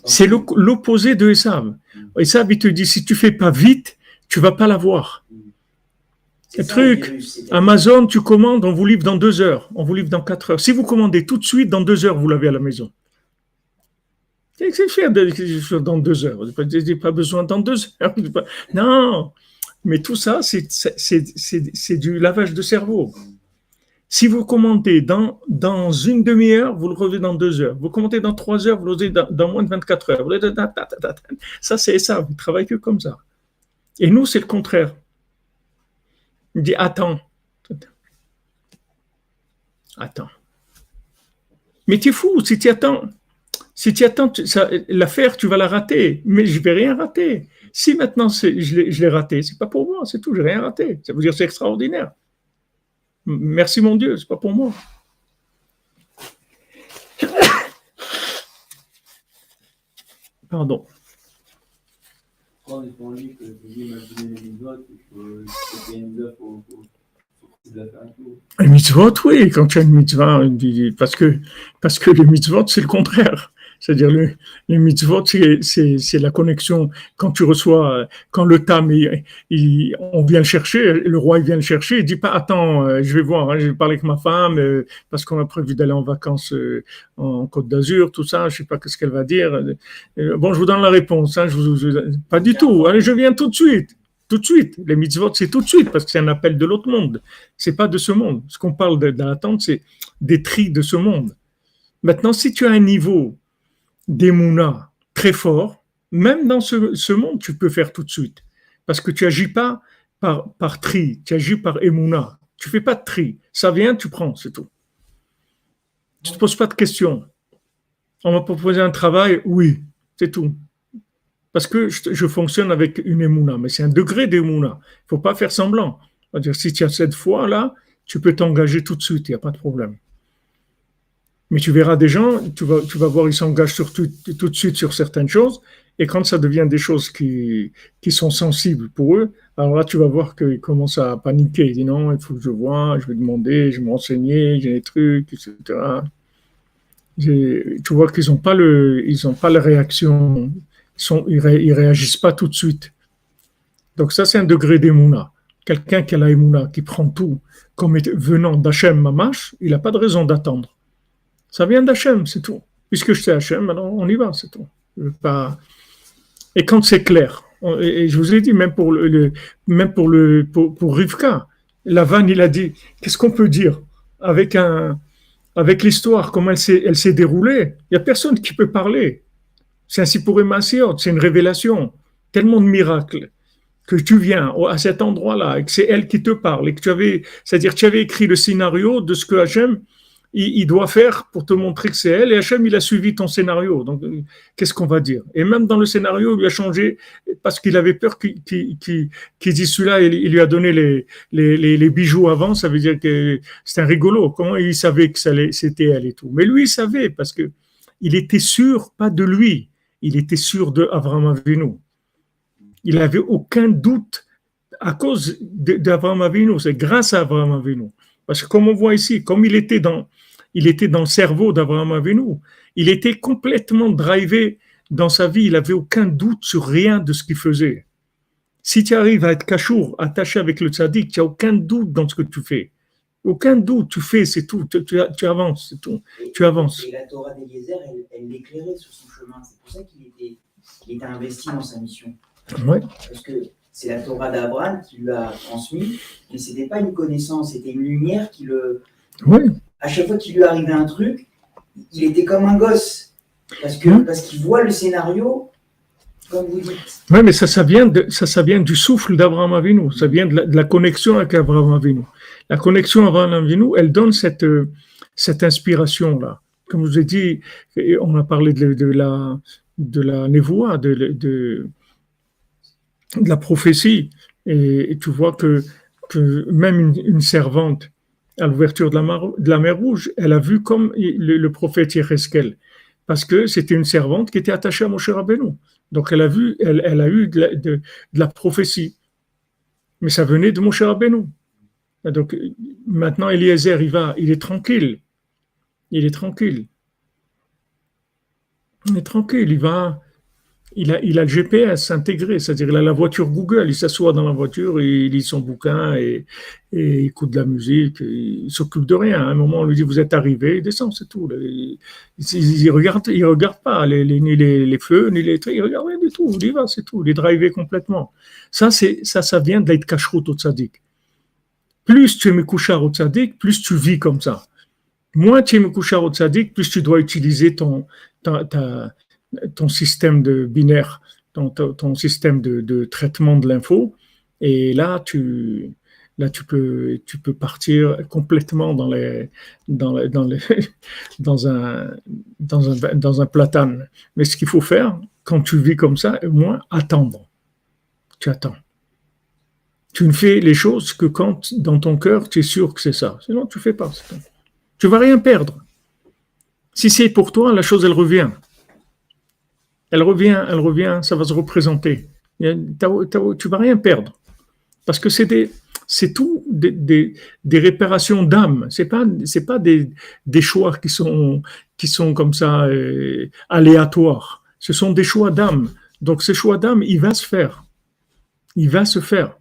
C'est l'opposé de Esav. Esav, il te dit, si tu fais pas vite, tu vas pas l'avoir. Le truc, Amazon, tu commandes, on vous livre dans 2 heures, on vous livre dans 4 heures. Si vous commandez tout de suite, dans 2 heures, vous l'avez à la maison. C'est faire dans 2 heures. Je n'ai pas besoin dans 2 heures. Non, mais tout ça, c'est du lavage de cerveau. Si vous commandez dans une demi-heure, vous le recevez dans 2 heures. Vous commandez dans 3 heures, vous le recevez dans moins de 24 heures. Ça, c'est ça. Vous ne travaillez que comme ça. Et nous, c'est le contraire. Il dit, attends. Mais tu es fou, si tu attends, l'affaire, tu vas la rater. Mais je vais rien rater. Si maintenant je l'ai raté, c'est pas pour moi, c'est tout, j'ai rien raté. Ça veut dire que c'est extraordinaire. Merci mon Dieu, c'est pas pour moi. Pardon. Prendre les temps libres, imaginer les mitzvot, il y a une mitzvah, faut la faire un peu. Les mitzvot, oui, quand tu as une mitzvah, parce que les mitzvot, c'est le contraire. C'est-à-dire, les mitzvot, c'est la connexion. Quand tu reçois, quand le tam, on vient le chercher, le roi, il vient le chercher, il dit pas, attends, je vais voir, je vais parler avec ma femme, parce qu'on a prévu d'aller en vacances en Côte d'Azur, tout ça, je sais pas ce qu'elle va dire. Bon, je vous donne la réponse, pas du tout. Allez, je viens tout de suite. Tout de suite. Les mitzvot, c'est tout de suite, parce que c'est un appel de l'autre monde. C'est pas de ce monde. Ce qu'on parle dans l'attente, c'est des tris de ce monde. Maintenant, si tu as un niveau d'émouna très fort, même dans ce monde, tu peux faire tout de suite. Parce que tu agis pas par tri, tu agis par émouna. Tu fais pas de tri. Ça vient, tu prends, c'est tout. Tu te poses pas de questions. On m'a proposé un travail, oui, c'est tout. Parce que je fonctionne avec une émouna, mais c'est un degré d'émouna. Il faut pas faire semblant. C'est-à-dire, si tu as cette foi-là, tu peux t'engager tout de suite, il n'y a pas de problème. Mais tu verras des gens, tu vas voir, ils s'engagent tout de suite sur certaines choses, et quand ça devient des choses qui sont sensibles pour eux, alors là, tu vas voir qu'ils commencent à paniquer. Ils disent non, il faut que je vois, je vais demander, je vais m'enseigner, j'ai des trucs, etc. Tu vois qu'ils n'ont pas la réaction, ils réagissent pas tout de suite. Donc ça, c'est un degré d'émouna. Quelqu'un qui a la émouna, qui prend tout comme venant d'Hachem Mamash, il n'a pas de raison d'attendre. Ça vient d'Hachem, c'est tout. Puisque je sais Hachem, alors on y va, c'est tout. Et quand c'est clair, et je vous ai dit, même pour Rivka, Lavan, il a dit, qu'est-ce qu'on peut dire avec l'histoire, comment elle s'est déroulée? Il n'y a personne qui peut parler. C'est ainsi pour Emmassiot, c'est une révélation. Tellement de miracles que tu viens à cet endroit-là et que c'est elle qui te parle et que c'est-à-dire tu avais écrit le scénario de ce que Hachem il doit faire pour te montrer que c'est elle, et Hachem, il a suivi ton scénario. Donc, qu'est-ce qu'on va dire? Et même dans le scénario, il lui a changé parce qu'il avait peur qu'il dise celui-là, il lui a donné les bijoux avant, ça veut dire que c'est un rigolo. Comment il savait que c'était elle et tout? Mais lui, il savait parce que il était sûr, pas de lui, il était sûr de Avraham Avinu. Il n'avait aucun doute à cause d'Avraham Avinu, c'est grâce à Avraham Avinu. Parce que comme on voit ici, comme il était dans le cerveau d'Avraham Avinu, il était complètement drivé dans sa vie, il n'avait aucun doute sur rien de ce qu'il faisait. Si tu arrives à être cachour, attaché avec le tzaddik, tu n'as aucun doute dans ce que tu fais. Aucun doute, tu fais, c'est tout, tu avances, c'est tout, tu avances. Et la Torah d'Eliezer, elle l'éclairait sur son chemin, c'est pour ça qu'il était investi dans sa mission. Ouais. Parce que c'est la Torah d'Abraham qui lui a transmis, mais ce n'était pas une connaissance, c'était une lumière qui le... Oui. À chaque fois qu'il lui arrivait un truc, il était comme un gosse, parce qu'il voit le scénario, comme vous dites. Oui, mais ça vient du souffle d'Abraham Avinu, ça vient de la connexion avec Abraham Avinu. La connexion avec Abraham Avinu, elle donne cette inspiration-là. Comme je vous ai dit, on a parlé de la névoie, de la prophétie, et tu vois que même une servante à l'ouverture de la mer Rouge, elle a vu comme le prophète Yecheskel, parce que c'était une servante qui était attachée à Moshe Rabbeinu. Donc elle a eu de la prophétie, mais ça venait de Moshe Rabbeinu. Donc maintenant Eliezer, il est tranquille, il a le GPS intégré, c'est-à-dire il a la voiture Google, il s'assoit dans la voiture, il lit son bouquin et il écoute de la musique, il s'occupe de rien. À un moment, on lui dit vous êtes arrivé, il descend, c'est tout. Il regarde pas ni les feux, ni les trucs, il regarde rien du tout, il y va, c'est tout, il est drivé complètement. Ça vient de l'être kashrut au tzaddik. Plus tu es mekouchar au tzaddik, plus tu vis comme ça. Moins tu es mekouchar au tzaddik, plus tu dois utiliser ton système de binaire, ton système de traitement de l'info, et là, là tu peux partir complètement dans un platane. Mais ce qu'il faut faire, quand tu vis comme ça, au moins attendre. Tu attends. Tu ne fais les choses que quand, dans ton cœur, tu es sûr que c'est ça. Sinon, tu ne fais pas. Tu ne vas rien perdre. Si c'est pour toi, la chose, elle revient. Elle revient, ça va se représenter. Tu ne vas rien perdre. Parce que c'est tout des réparations d'âme. C'est pas des choix qui sont comme ça aléatoires. Ce sont des choix d'âme. Donc, ce choix d'âme, il va se faire. Il va se faire.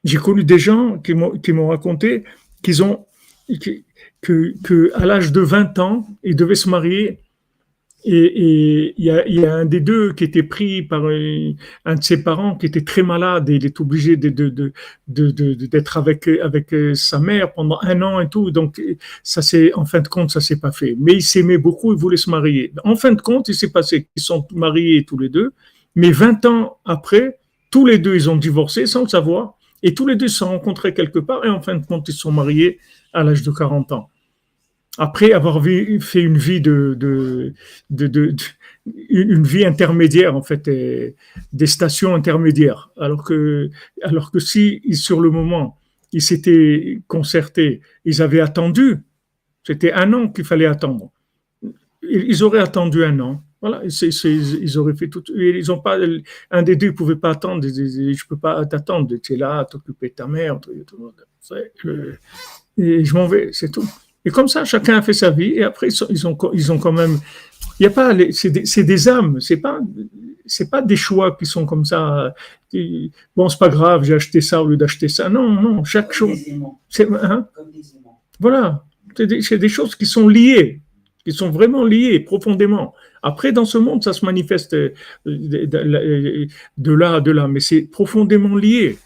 J'ai connu des gens qui m'ont raconté que à l'âge de 20 ans, ils devaient se marier et il y a un des deux qui était pris par un de ses parents qui était très malade et il est obligé d'être avec sa mère pendant 1 an et tout. Donc, en fin de compte, ça s'est pas fait. Mais ils s'aimaient beaucoup, ils voulaient se marier. En fin de compte, il s'est passé qu'ils sont mariés tous les deux, mais 20 ans après, tous les deux, ils ont divorcé sans le savoir. Et tous les deux se sont rencontrés quelque part et en fin de compte, ils se sont mariés à l'âge de 40 ans. Après avoir fait une vie une vie intermédiaire, en fait, des stations intermédiaires. Alors que si, sur le moment, ils s'étaient concertés, ils avaient attendu, c'était 1 an qu'il fallait attendre. Ils auraient attendu 1 an. Voilà, ils auraient fait tout. Ils ont pas, un des deux ne pouvait pas attendre. Je peux pas t'attendre. Tu es là, t'occuper de ta mère. Et je m'en vais, c'est tout. Et comme ça, chacun a fait sa vie. Et après, ils ont quand même. Il y a pas. C'est des âmes. C'est pas des choix qui sont comme ça. Bon, c'est pas grave. J'ai acheté ça au lieu d'acheter ça. Non. Chaque chose. Comme des aimants. Voilà. C'est des choses qui sont liées. Qui sont vraiment liées profondément. Après, dans ce monde, ça se manifeste de là à de là, mais c'est profondément lié.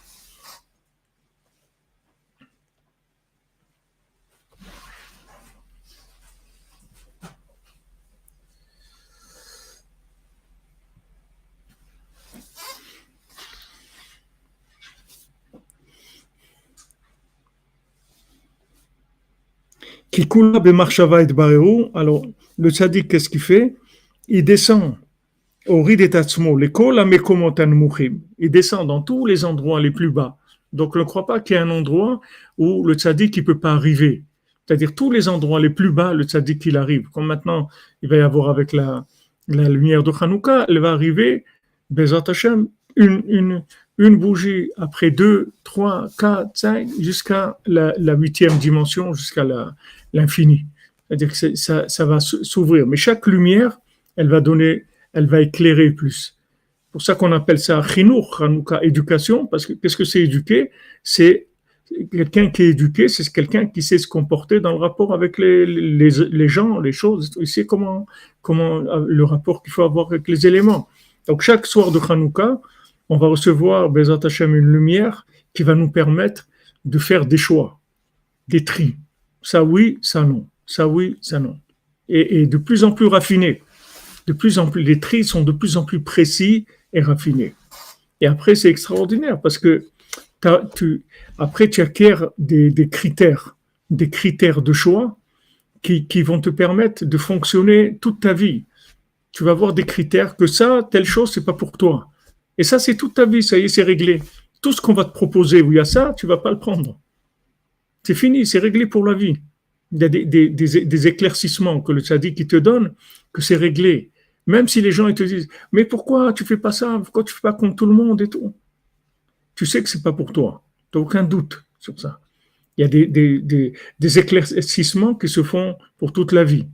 Kikula bemarshava et barerou. Alors, le tzaddik, qu'est-ce qu'il fait? Il descend au Ridetatzmo, l'école à Mekomotan Mouchim. Il descend dans tous les endroits les plus bas. Donc, ne crois pas qu'il y a un endroit où le tzaddik ne peut pas arriver. C'est-à-dire, tous les endroits les plus bas, le tzaddik, il arrive. Comme maintenant, il va y avoir avec la lumière de Hanouka, elle va arriver, Bezat Hashem, une bougie, après 2, 3, 4, 5, jusqu'à la 8e dimension, jusqu'à l'infini. C'est-à-dire que ça va s'ouvrir. Mais chaque lumière, elle va éclairer plus. C'est pour ça qu'on appelle ça Chinuch, Hanouka, éducation, parce que qu'est-ce que c'est éduquer? C'est quelqu'un qui est éduqué, c'est quelqu'un qui sait se comporter dans le rapport avec les gens, les choses. Il sait comment le rapport qu'il faut avoir avec les éléments. Donc chaque soir de Hanouka, on va recevoir, Bezat Hashem, une lumière qui va nous permettre de faire des choix, des tris. Ça oui, ça non. Ça oui, ça non. Et de plus en plus raffinés. De plus en plus, les tris sont de plus en plus précis et raffinés. Et après, c'est extraordinaire parce que après, tu acquiers des critères de choix qui vont te permettre de fonctionner toute ta vie. Tu vas avoir des critères que ça, telle chose, c'est pas pour toi. Et ça, c'est toute ta vie, ça y est, c'est réglé. Tout ce qu'on va te proposer où il y a ça, tu vas pas le prendre. C'est fini, c'est réglé pour la vie. Il y a des éclaircissements que le tzaddik qui te donne, que c'est réglé. Même si les gens ils te disent, mais pourquoi tu fais pas ça? Pourquoi tu fais pas comme tout le monde et tout? Tu sais que c'est pas pour toi. Tu n'as aucun doute sur ça. Il y a des éclaircissements qui se font pour toute la vie.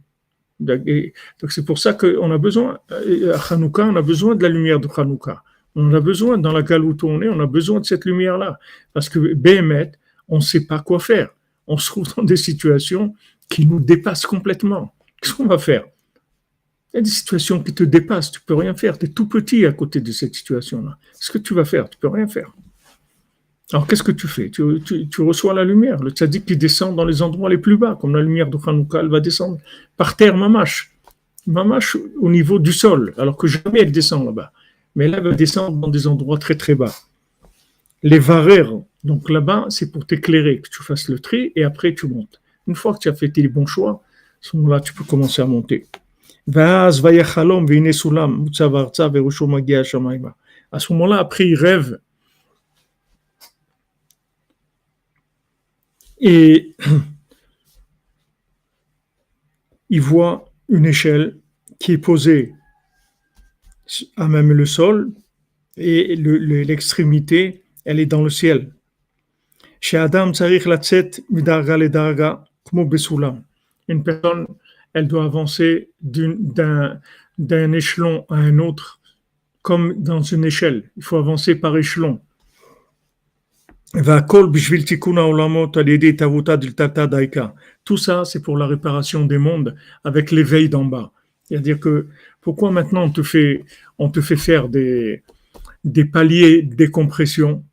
Et donc c'est pour ça qu'on a besoin, à Hanouka, on a besoin de la lumière de Hanouka. On a besoin, dans la galoute où on est, on a besoin de cette lumière-là. Parce que, Béhémet, on ne sait pas quoi faire. On se trouve dans des situations qui nous dépassent complètement. Qu'est-ce qu'on va faire? Il y a des situations qui te dépassent, tu ne peux rien faire. Tu es tout petit à côté de cette situation-là. Qu'est-ce que tu vas faire? Tu ne peux rien faire. Alors, qu'est-ce que tu fais? Tu reçois la lumière. Le tzaddik qui descend dans les endroits les plus bas, comme la lumière de Hanouka, elle va descendre par terre, mamash au niveau du sol, alors que jamais elle descend là-bas. Mais là, elle va descendre dans des endroits très très bas. Les varères, Donc là-bas, c'est pour t'éclairer, que tu fasses le tri et après tu montes. Une fois que tu as fait tes bons choix, à ce moment-là, tu peux commencer à monter. À ce moment-là, après, il rêve et il voit une échelle qui est posée à même le sol et l'extrémité, elle est dans le ciel. Chez Adam, une personne, elle doit avancer d'un échelon à un autre, comme dans une échelle. Il faut avancer par échelon. Tout ça, c'est pour la réparation des mondes avec l'éveil d'en bas. C'est-à-dire que pourquoi maintenant on te fait faire des paliers de décompression?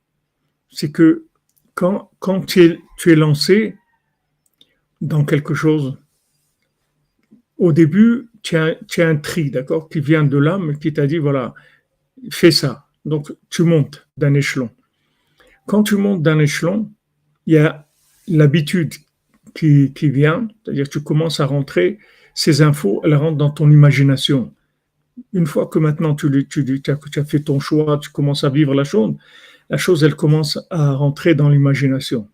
C'est que quand tu es lancé dans quelque chose, au début, tu as un tri, d'accord, qui vient de l'âme, qui t'a dit, voilà, fais ça. Donc, tu montes d'un échelon. Quand tu montes d'un échelon, il y a l'habitude qui vient, c'est-à-dire que tu commences à rentrer, ces infos, elles rentrent dans ton imagination. Une fois que maintenant tu as fait ton choix, tu commences à vivre la chose, elle commence à rentrer dans l'imagination.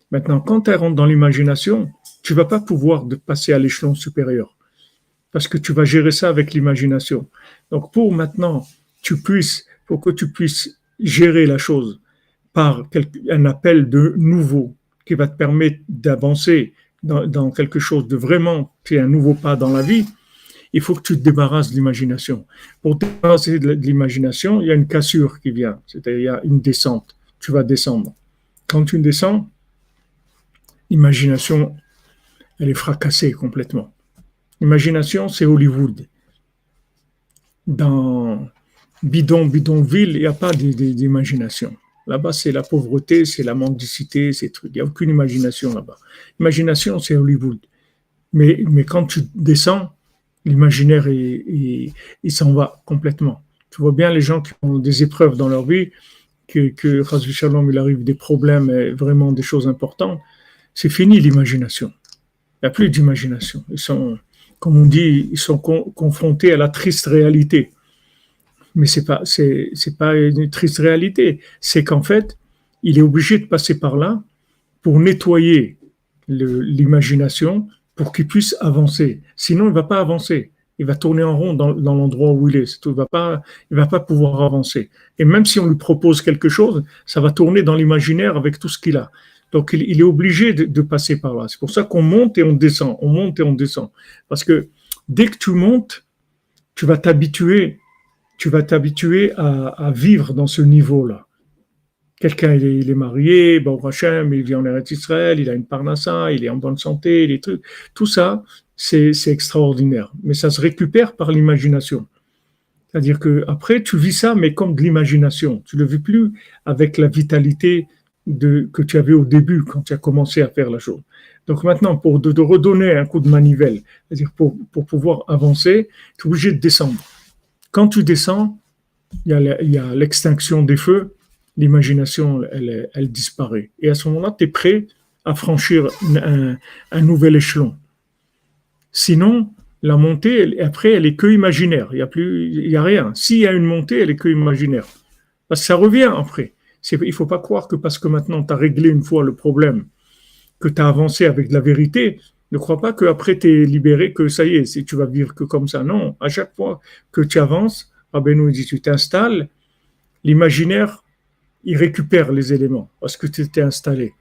Maintenant, quand elle rentre dans l'imagination, tu ne vas pas pouvoir passer à l'échelon supérieur parce que tu vas gérer ça avec l'imagination. Donc, pour que tu puisses gérer la chose par un appel de nouveau qui va te permettre d'avancer dans quelque chose de vraiment qui est un nouveau pas dans la vie, il faut que tu te débarrasses de l'imagination. Pour te débarrasser de l'imagination, il y a une cassure qui vient, c'est-à-dire il y a une descente. Tu vas descendre. Quand tu descends, l'imagination, elle est fracassée complètement. L'imagination, c'est Hollywood. Dans bidonville, il n'y a pas d'imagination. Là-bas, c'est la pauvreté, c'est la mendicité, ces trucs. Il n'y a aucune imagination là-bas. L'imagination, c'est Hollywood. Mais quand tu descends, l'imaginaire, il s'en va complètement. Tu vois bien les gens qui ont des épreuves dans leur vie, que Chazvi Shalom, il arrive des problèmes, vraiment des choses importantes. C'est fini l'imagination. Il n'y a plus d'imagination. Ils sont, comme on dit, ils sont confrontés à la triste réalité. Mais c'est pas une triste réalité. C'est qu'en fait, il est obligé de passer par là pour nettoyer l'imagination pour qu'il puisse avancer. Sinon, il ne va pas avancer. Il va tourner en rond dans l'endroit où il est. Il va pas pouvoir avancer. Et même si on lui propose quelque chose, ça va tourner dans l'imaginaire avec tout ce qu'il a. Donc, il est obligé de passer par là. C'est pour ça qu'on monte et on descend. On monte et on descend. Parce que dès que tu montes, tu vas t'habituer à vivre dans ce niveau-là. Quelqu'un, il est marié, Baruch Hashem, il vit en Eretz Israël, il a une parnassa, il est en bonne santé, les trucs. Tout ça, c'est extraordinaire. Mais ça se récupère par l'imagination. C'est-à-dire que après, tu vis ça, mais comme de l'imagination. Tu ne le vis plus avec la vitalité que tu avais au début, quand tu as commencé à faire la chose. Donc maintenant, pour de redonner un coup de manivelle, c'est-à-dire pour pouvoir avancer, tu es obligé de descendre. Quand tu descends, il y a l'extinction des feux, l'imagination, elle disparaît. Et à ce moment-là, tu es prêt à franchir un nouvel échelon. Sinon, la montée, après, elle est que imaginaire. Il y a rien. S'il y a une montée, elle est que imaginaire. Parce que ça revient après. Il faut pas croire que parce que maintenant tu as réglé une fois le problème, que tu as avancé avec de la vérité, ne crois pas qu'après tu es libéré, que ça y est, si tu vas vivre que comme ça. Non, à chaque fois que tu avances, Rabbeinu dit, tu t'installes, l'imaginaire, il récupère les éléments parce que tu t'es installé.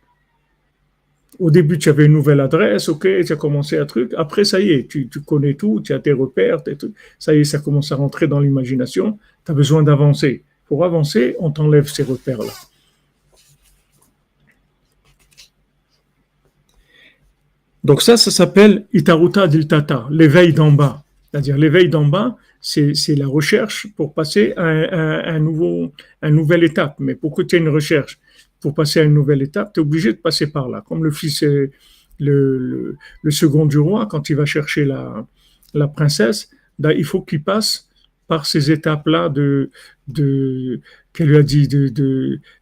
Au début, tu avais une nouvelle adresse, ok, tu as commencé un truc. Après, ça y est, tu connais tout, tu as tes repères, tes trucs. Ça y est, ça commence à rentrer dans l'imagination. Tu as besoin d'avancer. Pour avancer, on t'enlève ces repères-là. Donc ça s'appelle Itaruta Diltata, l'éveil d'en bas. C'est-à-dire l'éveil d'en bas, c'est la recherche pour passer à une nouvelle étape. Mais pour que tu aies une recherche, pour passer à une nouvelle étape, tu es obligé de passer par là. Comme le fils, le second du roi, quand il va chercher la princesse, il faut qu'il passe par ces étapes-là qu'elle lui a dit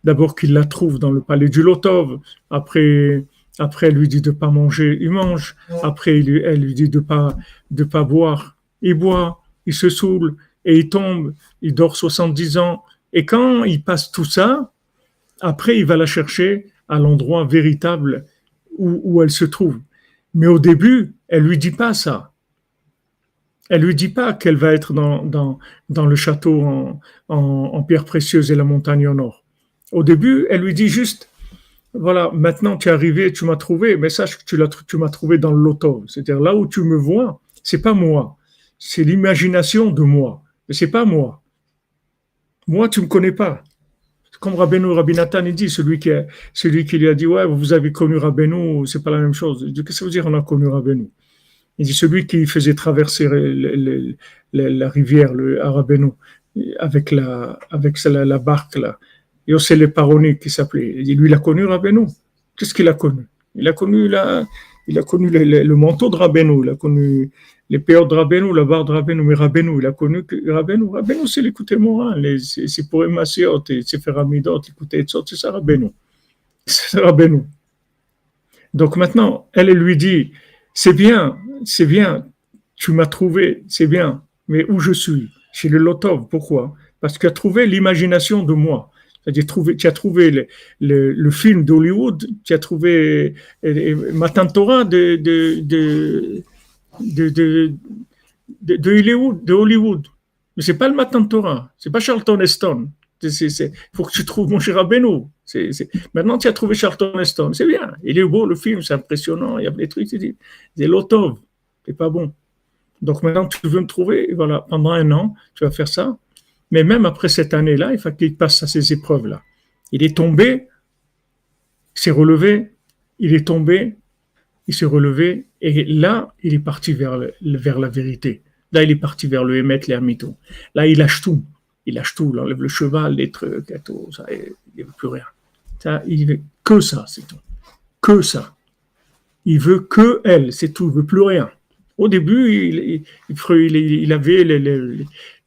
d'abord qu'il la trouve dans le palais du Lotov, après elle lui dit de pas manger, il mange, après elle lui dit de pas boire, il boit, il se saoule et il tombe, il dort 70 ans et quand il passe tout ça, après il va la chercher à l'endroit véritable où elle se trouve. Mais au début, elle lui dit pas ça. Elle lui dit pas qu'elle va être dans le château en pierres précieuses et la montagne au nord. Au début, elle lui dit juste, voilà, maintenant tu es arrivé, tu m'as trouvé, mais sache que tu m'as trouvé dans le loto. C'est-à-dire là où tu me vois, c'est pas moi. C'est l'imagination de moi. Mais c'est pas moi. Moi, tu me connais pas. Comme Rabbi Nathan, il dit, celui qui lui a dit, ouais, vous avez connu Rabbeinu, c'est pas la même chose. Il dit, qu'est-ce que ça veut dire, on a connu Rabbeinu? Il dit, celui qui faisait traverser la rivière, le Rabbeinu, avec la barque, là. Yossé le Paroni, qui s'appelait. Il dit, lui, il a connu Rabbeinu. Qu'est-ce qu'il a connu? Il a connu le manteau de Rabbeinu, il a connu les périodes de Rabbeinu, la barre de Rabbeinu, mais Rabbeinu, il a connu Rabbeinu. Rabbeinu, c'est l'écouter moral, c'est pour Emasiot, c'est faire Amidot, écouter Etzot, c'est ça Rabbeinu. C'est Rabbeinu. Donc maintenant, elle lui dit, c'est bien, tu m'as trouvé, c'est bien, mais où je suis? Chez le Lotov, pourquoi? Parce que tu as trouvé l'imagination de moi. C'est-à-dire, tu as trouvé le film d'Hollywood, tu as trouvé Matan Torah de Hollywood. Mais c'est pas le Matan Torah, c'est pas Charlton Heston. Il faut que tu trouves mon cher Rabbeinu. Maintenant, tu as trouvé Charlton Heston, c'est bien. Il est beau, le film, c'est impressionnant. Il y a des trucs, tu dis, c'est Lotov, c'est pas bon. Donc maintenant, tu veux me trouver, voilà, pendant 1 an, tu vas faire ça. Mais même après cette année-là, il faut qu'il passe à ces épreuves-là. Il est tombé, il s'est relevé, il est tombé, il s'est relevé, et là, il est parti vers la vérité. Là, il est parti vers le Hémet, l'ermito. Là, il lâche tout. Il enlève le cheval, les trucs, et tout, ça, il ne veut plus rien. Ça, il veut que ça, c'est tout. Que ça. Il veut que elle, c'est tout, il ne veut plus rien. Au début, il avait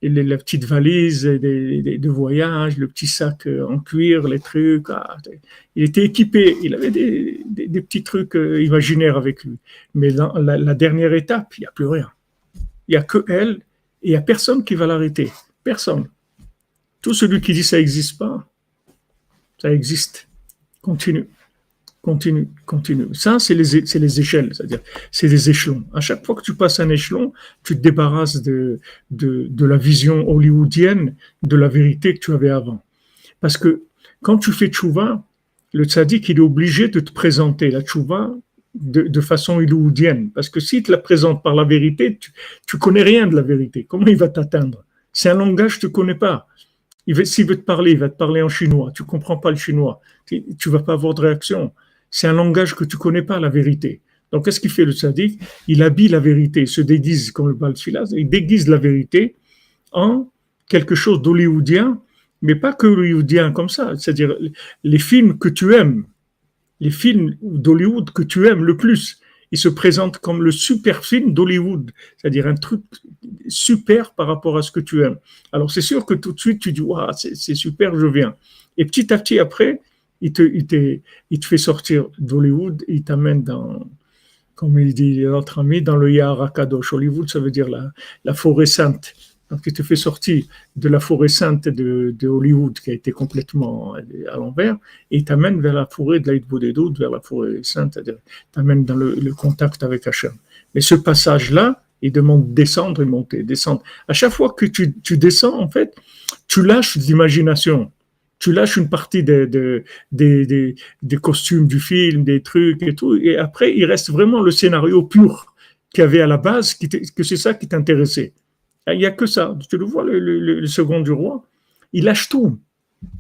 la petite valise de voyage, le petit sac en cuir, les trucs. Il était équipé, il avait des petits trucs imaginaires avec lui. Mais dans la dernière étape, il n'y a plus rien. Il n'y a que elle, et il n'y a personne qui va l'arrêter. Personne. Tout celui qui dit ça n'existe pas, ça existe. Continue. Ça, c'est les échelles, c'est-à-dire, c'est des échelons. À chaque fois que tu passes un échelon, tu te débarrasses de la vision hollywoodienne, de la vérité que tu avais avant. Parce que quand tu fais tchouva, le tzaddik, il est obligé de te présenter la tchouva de façon hollywoodienne. Parce que s'il te la présente par la vérité, tu connais rien de la vérité. Comment il va t'atteindre? C'est un langage que tu ne connais pas. S'il veut te parler, il va te parler en chinois. Tu ne comprends pas le chinois. Tu ne vas pas avoir de réaction. C'est un langage que tu ne connais pas, la vérité. Donc, qu'est-ce qu'il fait le tzaddik? Il habille la vérité, il se déguise comme le Baal Tfilah, il déguise la vérité en quelque chose d'hollywoodien, mais pas que hollywoodien comme ça. C'est-à-dire, les films que tu aimes, les films d'Hollywood que tu aimes le plus, ils se présentent comme le super film d'Hollywood, c'est-à-dire un truc super par rapport à ce que tu aimes. Alors, c'est sûr que tout de suite, tu dis, waouh, c'est super, je viens. Et petit à petit, après, il te fait sortir d'Hollywood, il t'amène dans, comme il dit notre ami, dans le Yahar HaKadosh. Hollywood, ça veut dire la forêt sainte. Donc, il te fait sortir de la forêt sainte de Hollywood, qui a été complètement à l'envers, et il t'amène vers la forêt de l'Aïd-Bodedut, vers la forêt sainte, c'est-à-dire t'amène dans le contact avec Hachem. Mais ce passage-là, il demande descendre et monter, descendre. À chaque fois que tu descends, en fait, tu lâches l'imagination. Tu lâches une partie des costumes du film, des trucs et tout, et après, il reste vraiment le scénario pur qu'il y avait à la base, que c'est ça qui t'intéressait. Il n'y a que ça. Tu le vois, le second du roi, il lâche tout.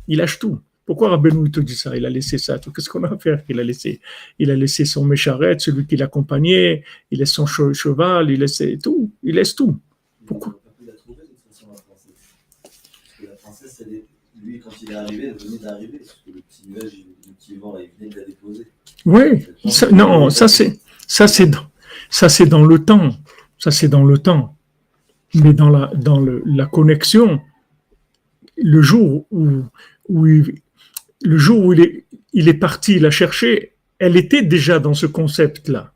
Il lâche tout. Pourquoi Rabbeinu te dit ça? Il a laissé ça. Qu'est-ce qu'on a à faire qu'il a laissé? Il a laissé son mécharet, celui qui l'accompagnait, il laisse son cheval, il laisse tout. Il laisse tout. Pourquoi? Il a trouvé de toute façon la princesse. Parce que la princesse, lui, quand il est arrivé, elle venait d'arriver. Parce que le petit nuage, le petit vent, il venait de la déposer. Oui. Ça c'est dans le temps. Ça c'est dans le temps. Mais la connexion, le jour où il est parti la chercher, elle était déjà dans ce concept-là.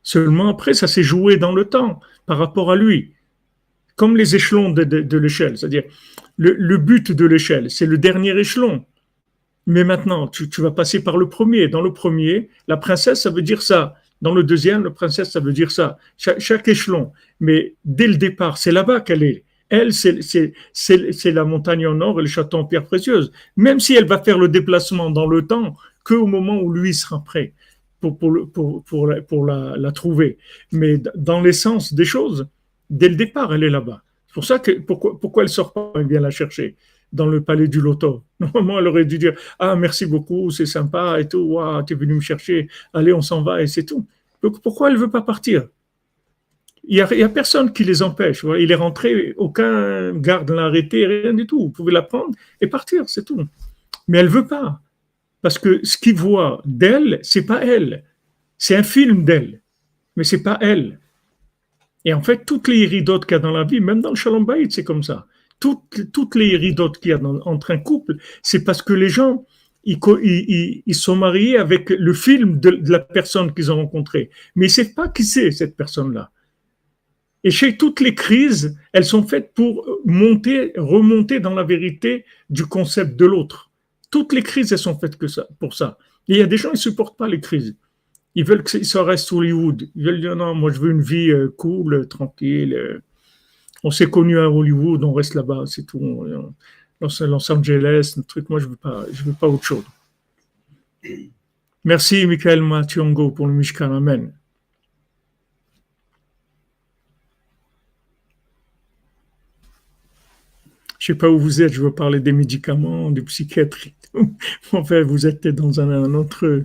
Seulement après, ça s'est joué dans le temps par rapport à lui. Comme les échelons de l'échelle. C'est-à-dire, le but de l'échelle, c'est le dernier échelon. Mais maintenant, tu vas passer par le premier. Dans le premier, la princesse, ça veut dire ça. Dans le deuxième, la princesse, ça veut dire ça. Chaque échelon. Mais dès le départ, c'est là-bas qu'elle est. Elle, c'est la montagne en or et le château en pierre précieuse. Même si elle va faire le déplacement dans le temps, qu'au moment où lui sera prêt pour la trouver. Mais dans l'essence des choses, dès le départ, elle est là-bas. C'est pour ça que pourquoi elle sort pas, elle vient la chercher dans le palais du loto. Normalement, elle aurait dû dire ah merci beaucoup, c'est sympa et tout, wow, tu es venu me chercher, allez on s'en va et c'est tout. Donc pourquoi elle veut pas partir? Il y a personne qui les empêche. Voilà. Il est rentré, aucun garde l'a arrêté, rien du tout. Vous pouvez la prendre et partir, c'est tout. Mais elle veut pas. Parce que ce qu'il voit d'elle, c'est pas elle. C'est un film d'elle. Mais c'est pas elle. Et en fait, toutes les iridotes qu'il y a dans la vie, même dans le Shalom Bayit, c'est comme ça. Toutes les iridotes qu'il y a entre un couple, c'est parce que les gens, ils sont mariés avec le film de la personne qu'ils ont rencontrée. Mais ils ne savent pas qui c'est, cette personne-là. Et chez toutes les crises, elles sont faites pour remonter dans la vérité du concept de l'autre. Toutes les crises, elles sont faites pour ça. Et il y a des gens, ils ne supportent pas les crises. Ils veulent que ça reste Hollywood. Ils veulent dire non, moi je veux une vie cool, tranquille. On s'est connus à Hollywood, on reste là-bas, c'est tout. Los Angeles, un truc. Moi je veux pas autre chose. Merci Michael Mationgo pour le Mishkan. Amen. Je ne sais pas où vous êtes, je veux parler des médicaments, de psychiatrie. Enfin, vous êtes dans un autre.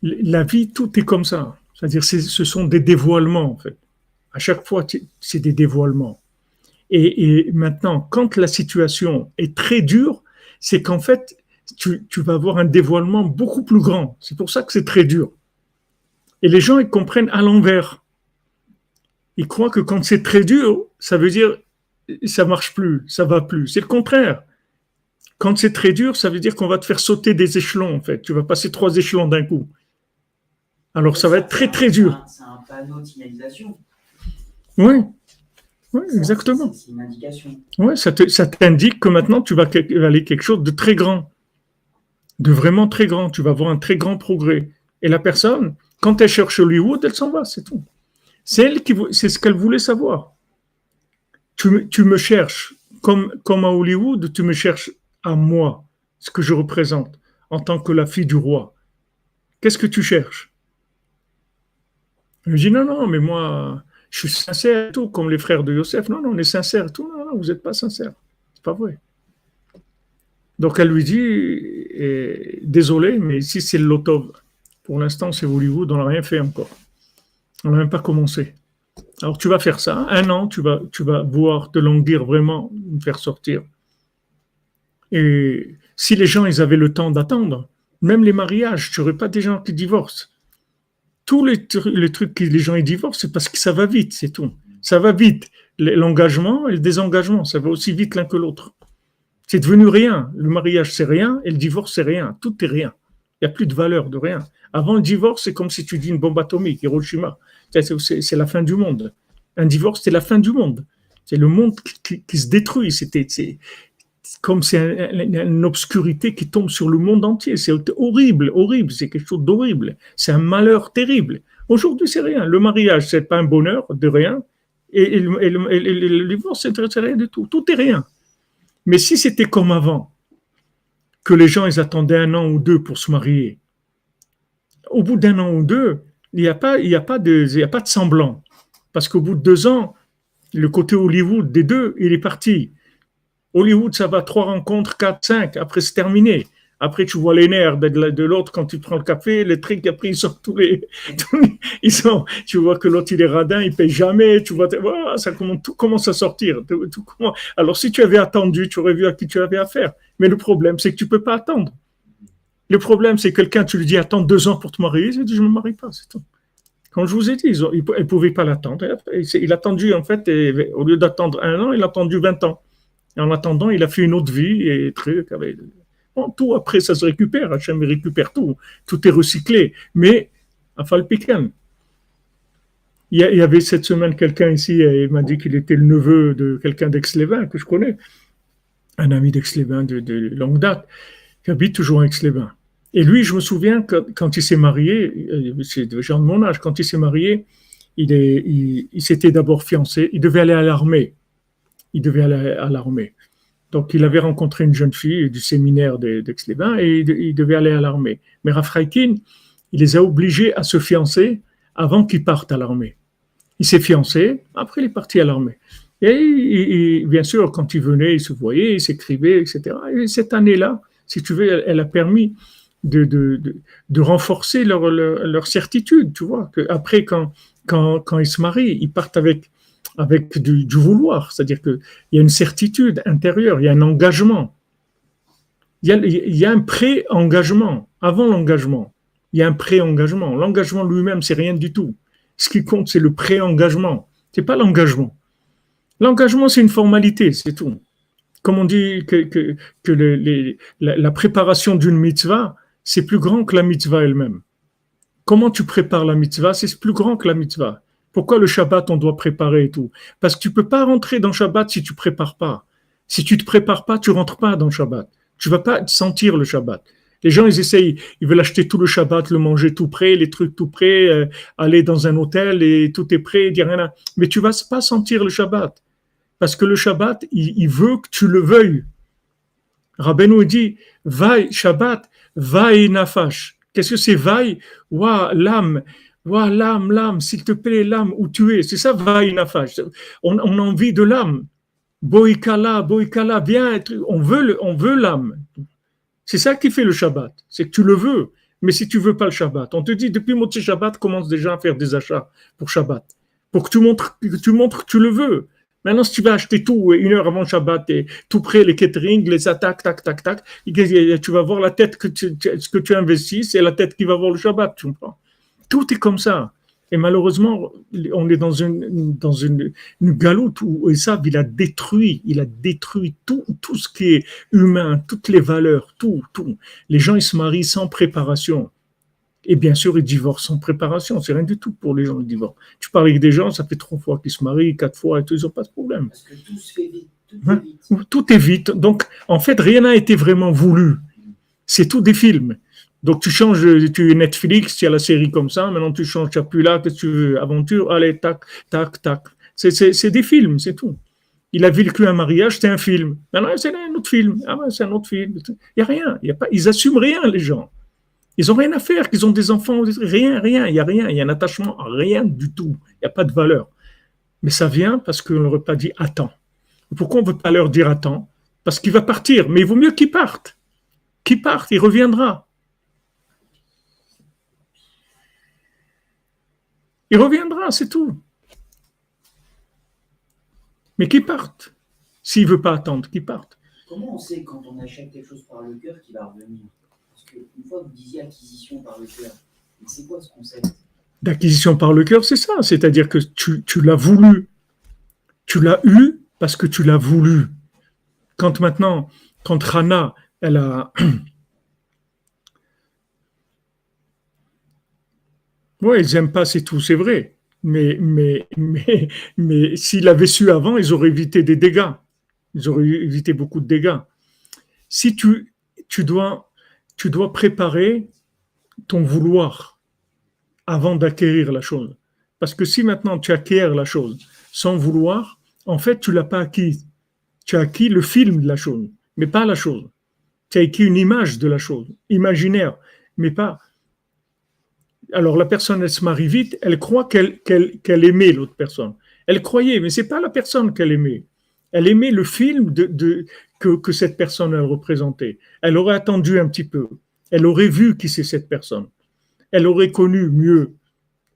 La vie, tout est comme ça. C'est-à-dire, ce sont des dévoilements, en fait. À chaque fois, c'est des dévoilements. Et maintenant, quand la situation est très dure, c'est qu'en fait, tu vas avoir un dévoilement beaucoup plus grand. C'est pour ça que c'est très dur. Et les gens, ils comprennent à l'envers. Ils croient que quand c'est très dur, ça veut dire ça marche plus, ça va plus. C'est le contraire. Quand c'est très dur, ça veut dire qu'on va te faire sauter des échelons, en fait. Tu vas passer 3 échelons d'un coup. Alors, ça va être très, très dur. C'est un panneau de signalisation. Oui, exactement. C'est une indication. Oui, ça t'indique que maintenant, tu vas aller quelque chose de très grand. De vraiment très grand. Tu vas avoir un très grand progrès. Et la personne, quand elle cherche Hollywood, elle s'en va, c'est tout. C'est ce qu'elle voulait savoir. Tu me cherches, comme à Hollywood, tu me cherches à moi, ce que je représente, en tant que la fille du roi. Qu'est-ce que tu cherches? Je dis non, mais moi, je suis sincère et tout, comme les frères de Yosef. Non, on est sincère et tout. Non, vous n'êtes pas sincère. C'est pas vrai. Donc elle lui dit, désolé, mais ici c'est le Lotov. Pour l'instant, c'est Hollywood, on n'a rien fait encore. On n'a même pas commencé. Alors tu vas faire ça, 1 an, tu vas voir, te languir vraiment, me faire sortir. Et si les gens, ils avaient le temps d'attendre, même les mariages, tu n'aurais pas des gens qui divorcent. Tous les trucs que les gens ils divorcent, c'est parce que ça va vite, c'est tout. Ça va vite. L'engagement et le désengagement, ça va aussi vite l'un que l'autre. C'est devenu rien. Le mariage, c'est rien, et le divorce, c'est rien. Tout est rien. Il n'y a plus de valeur de rien. Avant le divorce, c'est comme si tu dis une bombe atomique, Hiroshima. C'est la fin du monde. Un divorce, c'est la fin du monde. C'est le monde qui se détruit. C'est comme c'est une obscurité qui tombe sur le monde entier. C'est horrible. C'est quelque chose d'horrible. C'est un malheur terrible. Aujourd'hui, c'est rien. Le mariage, c'est pas un bonheur de rien. Et le divorce, c'est rien du tout. Tout est rien. Mais si c'était comme avant, que les gens, ils attendaient 1 an ou 2 pour se marier, au bout d'1 an ou 2, il n'y a pas de semblant. Parce qu'au bout de 2 ans, le côté Hollywood des deux, il est parti. Hollywood, ça va 3 rencontres, 4, 5, après c'est terminé. Après, tu vois les nerfs de l'autre quand tu prends le café, les trucs, après, ils sortent tu vois que l'autre, il est radin, il paye jamais, tu vois, tout commence à sortir. Alors, si tu avais attendu, tu aurais vu à qui tu avais affaire. Mais le problème, c'est que tu peux pas attendre. Le problème, c'est que quelqu'un, tu lui dis, attends 2 ans pour te marier, il dit, je me marie pas, c'est tout. Comme je vous ai dit, elle ne pouvait pas l'attendre. Il a attendu, en fait, et au lieu d'attendre 1 an, il a attendu 20 ans. Et en attendant, il a fait une autre vie et truc. Bon, tout après, ça se récupère. Hachem récupère tout. Tout est recyclé. Mais, à Falpikan, il y avait cette semaine quelqu'un ici, il m'a dit qu'il était le neveu de quelqu'un d'Aix-les-Bains que je connais. Un ami d'Aix-les-Bains de longue date, qui habite toujours à Aix-les-Bains. Et lui, je me souviens que quand il s'est marié, c'est des gens de mon âge, quand il s'est marié, il s'était d'abord fiancé, il devait aller à l'armée. Il devait aller à l'armée. Donc, il avait rencontré une jeune fille du séminaire d'Aix-les-Bains et il devait aller à l'armée. Mais Raphaël, il les a obligés à se fiancer avant qu'ils partent à l'armée. Il s'est fiancé, après il est parti à l'armée. Et bien sûr, quand il venait, il se voyait, il s'écrivait, etc. Et cette année-là, si tu veux, elle a permis de renforcer leur certitude, tu vois, qu'après, quand ils se marient, ils partent avec du vouloir, c'est-à-dire qu'il y a une certitude intérieure, il y a un engagement. Il y a un pré-engagement, avant l'engagement. Il y a un pré-engagement. L'engagement lui-même, c'est rien du tout. Ce qui compte, c'est le pré-engagement. C'est pas l'engagement. L'engagement, c'est une formalité, c'est tout. Comme on dit que la préparation d'une mitzvah, c'est plus grand que la mitzvah elle-même. Comment tu prépares la mitzvah, c'est plus grand que la mitzvah. Pourquoi le Shabbat, on doit préparer et tout? Parce que tu peux pas rentrer dans Shabbat si tu prépares pas. Si tu te prépares pas, tu rentres pas dans le Shabbat. Tu vas pas sentir le Shabbat. Les gens, ils veulent acheter tout le Shabbat, le manger tout prêt, les trucs tout prêts, aller dans un hôtel et tout est prêt, dire rien. Mais tu vas pas sentir le Shabbat. Parce que le Shabbat, il veut que tu le veuilles. Rabbeinu dit, vaille Shabbat, vaille nafash. Qu'est-ce que c'est vaille? Ouah, l'âme. Ouah, l'âme, s'il te plaît, l'âme, où tu es. C'est ça, vaille nafash. On a envie de l'âme. Boïkala, viens, on veut l'âme. C'est ça qui fait le Shabbat. C'est que tu le veux. Mais si tu veux pas le Shabbat, on te dit, depuis Motzi Shabbat, commence déjà à faire des achats pour Shabbat. Pour que tu montres que tu le veux. Maintenant, si tu vas acheter tout 1 heure avant le Shabbat, et tout près, les catering, les attaques, tac, tu vas voir la tête ce que tu investis, c'est la tête qui va voir le Shabbat, tu comprends? Tout est comme ça. Et malheureusement, on est dans une galoute où Esav, il a détruit tout ce qui est humain, toutes les valeurs, tout. Les gens, ils se marient sans préparation. Et bien sûr, ils divorcent sans préparation. C'est rien du tout pour les gens qui divorcent. Tu parles avec des gens, ça fait 3 fois qu'ils se marient, 4 fois, et tout, ils n'ont pas de problème. Parce que tout se fait vite. Tout est vite. Donc, en fait, rien n'a été vraiment voulu. C'est tout des films. Donc, tu changes, tu es Netflix, tu as la série comme ça, maintenant tu changes, tu n'as plus là, que tu veux, aventure, allez, tac. C'est des films, c'est tout. Il a vécu un mariage, c'est un film. Maintenant, c'est un autre film. Ah ouais, c'est un autre film. Il n'y a rien. Ils n'assument rien, les gens. Ils n'ont rien à faire, qu'ils ont des enfants, rien, il n'y a rien, il y a un attachement à rien du tout, il n'y a pas de valeur. Mais ça vient parce qu'on ne leur a pas dit attends. Pourquoi on ne veut pas leur dire attends? Parce qu'il va partir, mais il vaut mieux qu'il parte. Qu'il parte, il reviendra. Il reviendra, c'est tout. Mais qu'il parte. S'il ne veut pas attendre, qu'il parte. Comment on sait quand on achète quelque chose par le cœur qu'il va revenir? Parce qu'une fois que vous disiez acquisition par le cœur, c'est quoi ce concept? D'acquisition par le cœur, c'est ça. C'est-à-dire que tu l'as voulu. Tu l'as eu parce que tu l'as voulu. Quand Rana, elle a... Ouais, ils n'aiment pas, c'est tout, c'est vrai. Mais s'ils avaient su avant, ils auraient évité des dégâts. Ils auraient évité beaucoup de dégâts. Si tu dois préparer ton vouloir avant d'acquérir la chose. Parce que si maintenant tu acquiers la chose sans vouloir, en fait, tu ne l'as pas acquis. Tu as acquis le film de la chose, mais pas la chose. Tu as acquis une image de la chose, imaginaire, mais pas... Alors la personne, elle se marie vite, elle croit qu'elle aimait l'autre personne. Elle croyait, mais ce n'est pas la personne qu'elle aimait. Elle aimait le film que cette personne elle représentait. Elle aurait attendu un petit peu. Elle aurait vu qui c'est cette personne. Elle aurait connu mieux.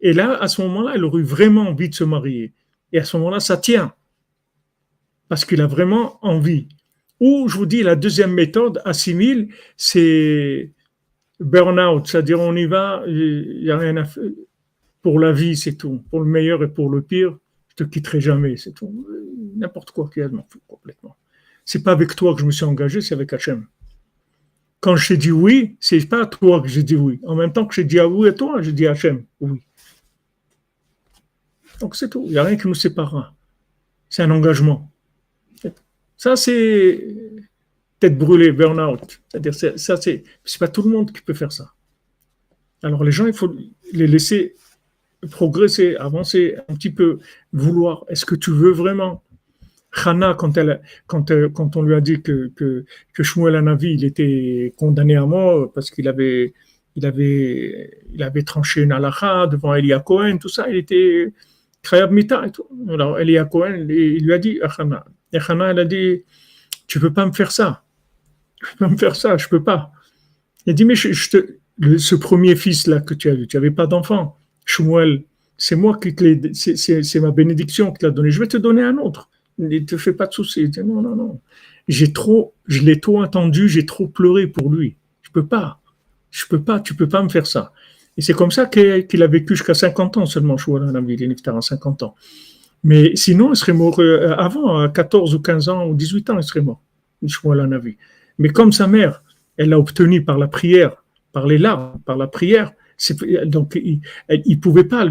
Et là, à ce moment-là, elle aurait eu vraiment envie de se marier. Et à ce moment-là, ça tient. Parce qu'il a vraiment envie. Ou, je vous dis, la deuxième méthode, assimile, c'est burn-out. C'est-à-dire, on y va, il n'y a rien à faire. pour la vie, c'est tout. Pour le meilleur et pour le pire, je te quitterai jamais, c'est tout. N'importe quoi qu'il y a, je m'en fous complètement. C'est pas avec toi que je me suis engagé, c'est avec Hachem. Quand je t'ai dit oui, c'est pas à toi que j'ai dit oui. En même temps que j'ai dit à oui à toi, j'ai dit à Hachem oui. Donc c'est tout. Il n'y a rien qui nous séparera. C'est un engagement. Ça, c'est tête brûlée, burn-out. C'est-à-dire, ça, c'est pas tout le monde qui peut faire ça. Alors les gens, il faut les laisser progresser, avancer un petit peu, vouloir. Est-ce que tu veux vraiment? Hannah, quand on lui a dit que Shmuel Hanavi, il était condamné à mort parce qu'il avait tranché une halakha devant Elia Cohen, tout ça, il était Khayab Mita et tout. Alors Elia Cohen, il lui a dit à Hannah, et Hannah, elle a dit, tu peux pas me faire ça. Tu peux pas me faire ça, je peux pas. Il a dit, mais ce premier fils-là que tu as vu, tu n'avais pas d'enfant. Shmuel, c'est moi qui te l'ai, c'est ma bénédiction qui te l'a donné. Je vais te donner un autre. Ne te fais pas de soucis. Il dit, non. Je l'ai trop entendu, j'ai trop pleuré pour lui. Je peux pas, tu peux pas me faire ça. Et c'est comme ça qu'il a vécu jusqu'à 50 ans seulement, Shmuel Hanavi, il est niftar à 50 ans. Mais sinon, il serait mort avant, à 14 ou 15 ans ou 18 ans, il serait mort, Shmuel Hanavi. Mais comme sa mère, elle l'a obtenu par la prière, par les larmes, par la prière, donc il pouvait pas,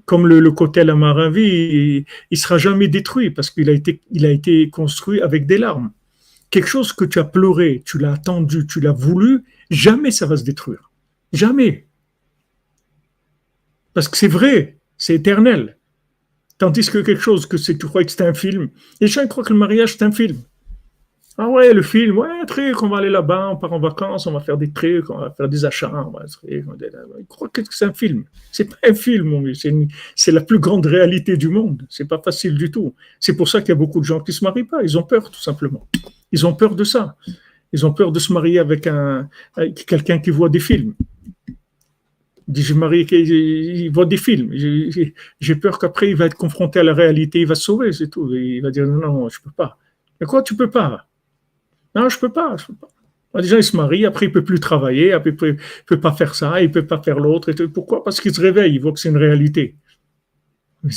comme le Kotel Amaravi, il sera jamais détruit parce qu'il a été construit avec des larmes. Quelque chose que tu as pleuré, tu l'as attendu, tu l'as voulu, jamais ça va se détruire. Jamais. Parce que c'est vrai, c'est éternel. Tandis que quelque chose tu crois que c'est un film, les gens croient que le mariage c'est un film. Ah ouais, le film, ouais, un truc, on va aller là-bas, on part en vacances, on va faire des trucs, on va faire des achats, ils croient que c'est un film. C'est pas un film, mon vieux, c'est la plus grande réalité du monde. C'est pas facile du tout. C'est pour ça qu'il y a beaucoup de gens qui se marient pas. Ils ont peur, tout simplement. Ils ont peur de ça. Ils ont peur de se marier avec quelqu'un qui voit des films. Il dit, je marie, il voit des films. J'ai peur qu'après, il va être confronté à la réalité, il va se sauver, c'est tout. Il va dire, non, je peux pas. Mais quoi, tu peux pas? Non, je peux pas. Déjà, il se marie, après, il peut plus travailler, après, il peut pas faire ça, il peut pas faire l'autre. Et tout. Pourquoi? Parce qu'il se réveille, il voit que c'est une réalité. Mais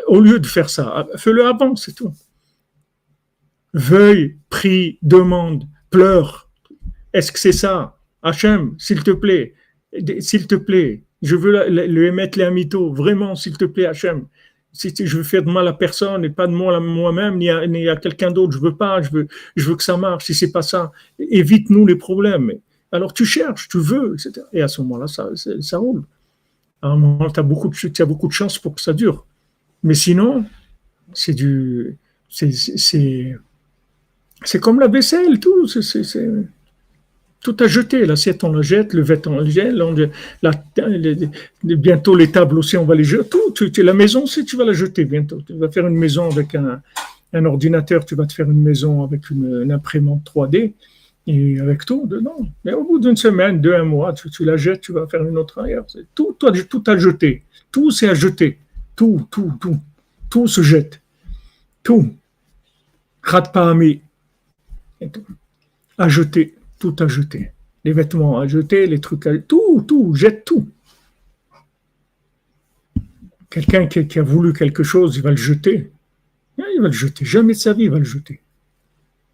au lieu de faire ça, fais-le avant, c'est tout. Veuille, prie, demande, pleure. Est-ce que c'est ça? Hachem, s'il te plaît, je veux le émettre les amito, vraiment, s'il te plaît, Hachem. Si je veux faire de mal à personne et pas de mal à moi-même ni à quelqu'un d'autre, je veux pas, je veux que ça marche. Si c'est pas ça, évite-nous les problèmes. Alors tu cherches, tu veux, etc. Et à ce moment-là, ça roule. À un moment, tu as beaucoup de chance pour que ça dure. Mais sinon, c'est comme la vaisselle, tout. Tout à jeter, l'assiette on la jette, le vêtement on le jette, bientôt les tables aussi on va les jeter, tout, la maison aussi tu vas la jeter bientôt, tu vas faire une maison avec un ordinateur, tu vas te faire une maison avec une imprimante 3D et avec tout dedans, mais au bout d'une semaine, un mois, tu la jettes, tu vas faire une autre ailleurs, tout à jeter, tout c'est à jeter, tout se jette, tout, rate pas ami, à jeter. Tout à jeter. Les vêtements à jeter, les trucs à tout, jette tout. Quelqu'un qui a voulu quelque chose, il va le jeter. Il va le jeter. Jamais de sa vie, il va le jeter.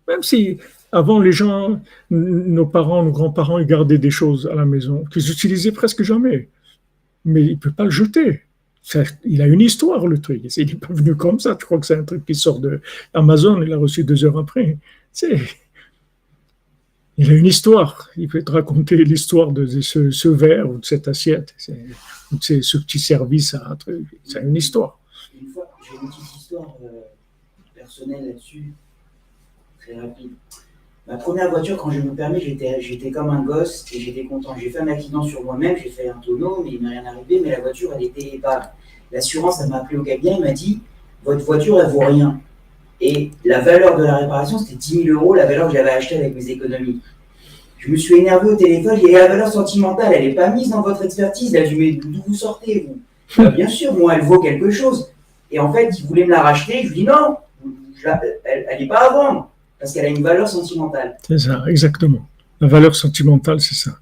Même si, avant, les gens, nos parents, nos grands-parents, ils gardaient des choses à la maison qu'ils n'utilisaient presque jamais. Mais il ne peut pas le jeter. Il a une histoire, le truc. Il n'est pas venu comme ça. Tu crois que c'est un truc qui sort de Amazon, il l'a reçu 2 heures après. Il a une histoire. Il peut te raconter l'histoire de ce verre ou de cette assiette, ou de ce petit service à un truc. C'est une histoire. Une fois, j'ai une petite histoire personnelle là-dessus, très rapide. Ma première voiture, quand j'ai eu mon permis, j'étais comme un gosse et j'étais content. J'ai fait un accident sur moi-même, j'ai fait un tonneau, mais il ne m'est rien arrivé, mais la voiture, elle était épave. L'assurance, elle m'a appelé au cabinet, elle m'a dit « Votre voiture, elle vaut rien ». Et la valeur de la réparation, c'était 10 000 €, la valeur que j'avais achetée avec mes économies. Je me suis énervé au téléphone, et la valeur sentimentale, elle n'est pas mise dans votre expertise, là, d'où vous sortez, vous. Bien sûr, moi, elle vaut quelque chose. Et en fait, ils voulaient me la racheter, je lui dis non, elle n'est pas à vendre, parce qu'elle a une valeur sentimentale. C'est ça, exactement. La valeur sentimentale, c'est ça.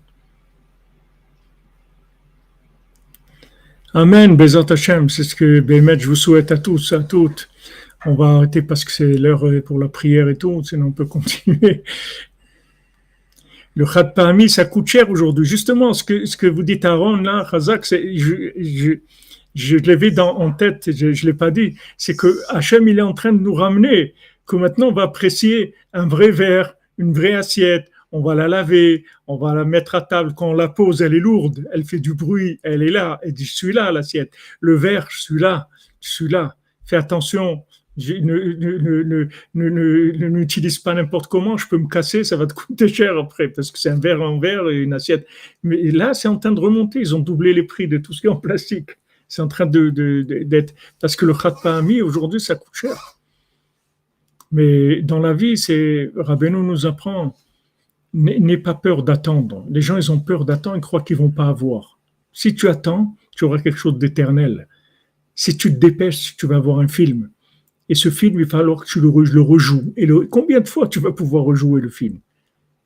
Amen, Bezat Hashem, c'est ce que Bémet, je vous souhaite à tous, à toutes. On va arrêter parce que c'est l'heure pour la prière et tout, sinon on peut continuer. Le Khat Pahami, ça coûte cher aujourd'hui. Justement, ce que vous dites Aaron, là, Chazak, je l'avais en tête, je ne l'ai pas dit, c'est que Hachem, il est en train de nous ramener, que maintenant on va apprécier un vrai verre, une vraie assiette, on va la laver, on va la mettre à table. Quand on la pose, elle est lourde, elle fait du bruit, elle est là, elle dit, je suis là, l'assiette. Le verre, je suis là, je suis là. Fais attention, n'utilise pas n'importe comment, je peux me casser, ça va te coûter cher après, parce que c'est un verre en verre et une assiette. Mais là, c'est en train de remonter, ils ont doublé les prix de tout ce qui est en plastique. C'est en train d'être... Parce que le Khat Pahami, aujourd'hui, ça coûte cher. Mais dans la vie, Rabbeinu nous apprend, n'aie pas peur d'attendre. Les gens, ils ont peur d'attendre, ils croient qu'ils ne vont pas avoir. Si tu attends, tu auras quelque chose d'éternel. Si tu te dépêches, tu vas avoir un film. Et ce film, il va falloir que tu le rejoues. Et combien de fois tu vas pouvoir rejouer le film?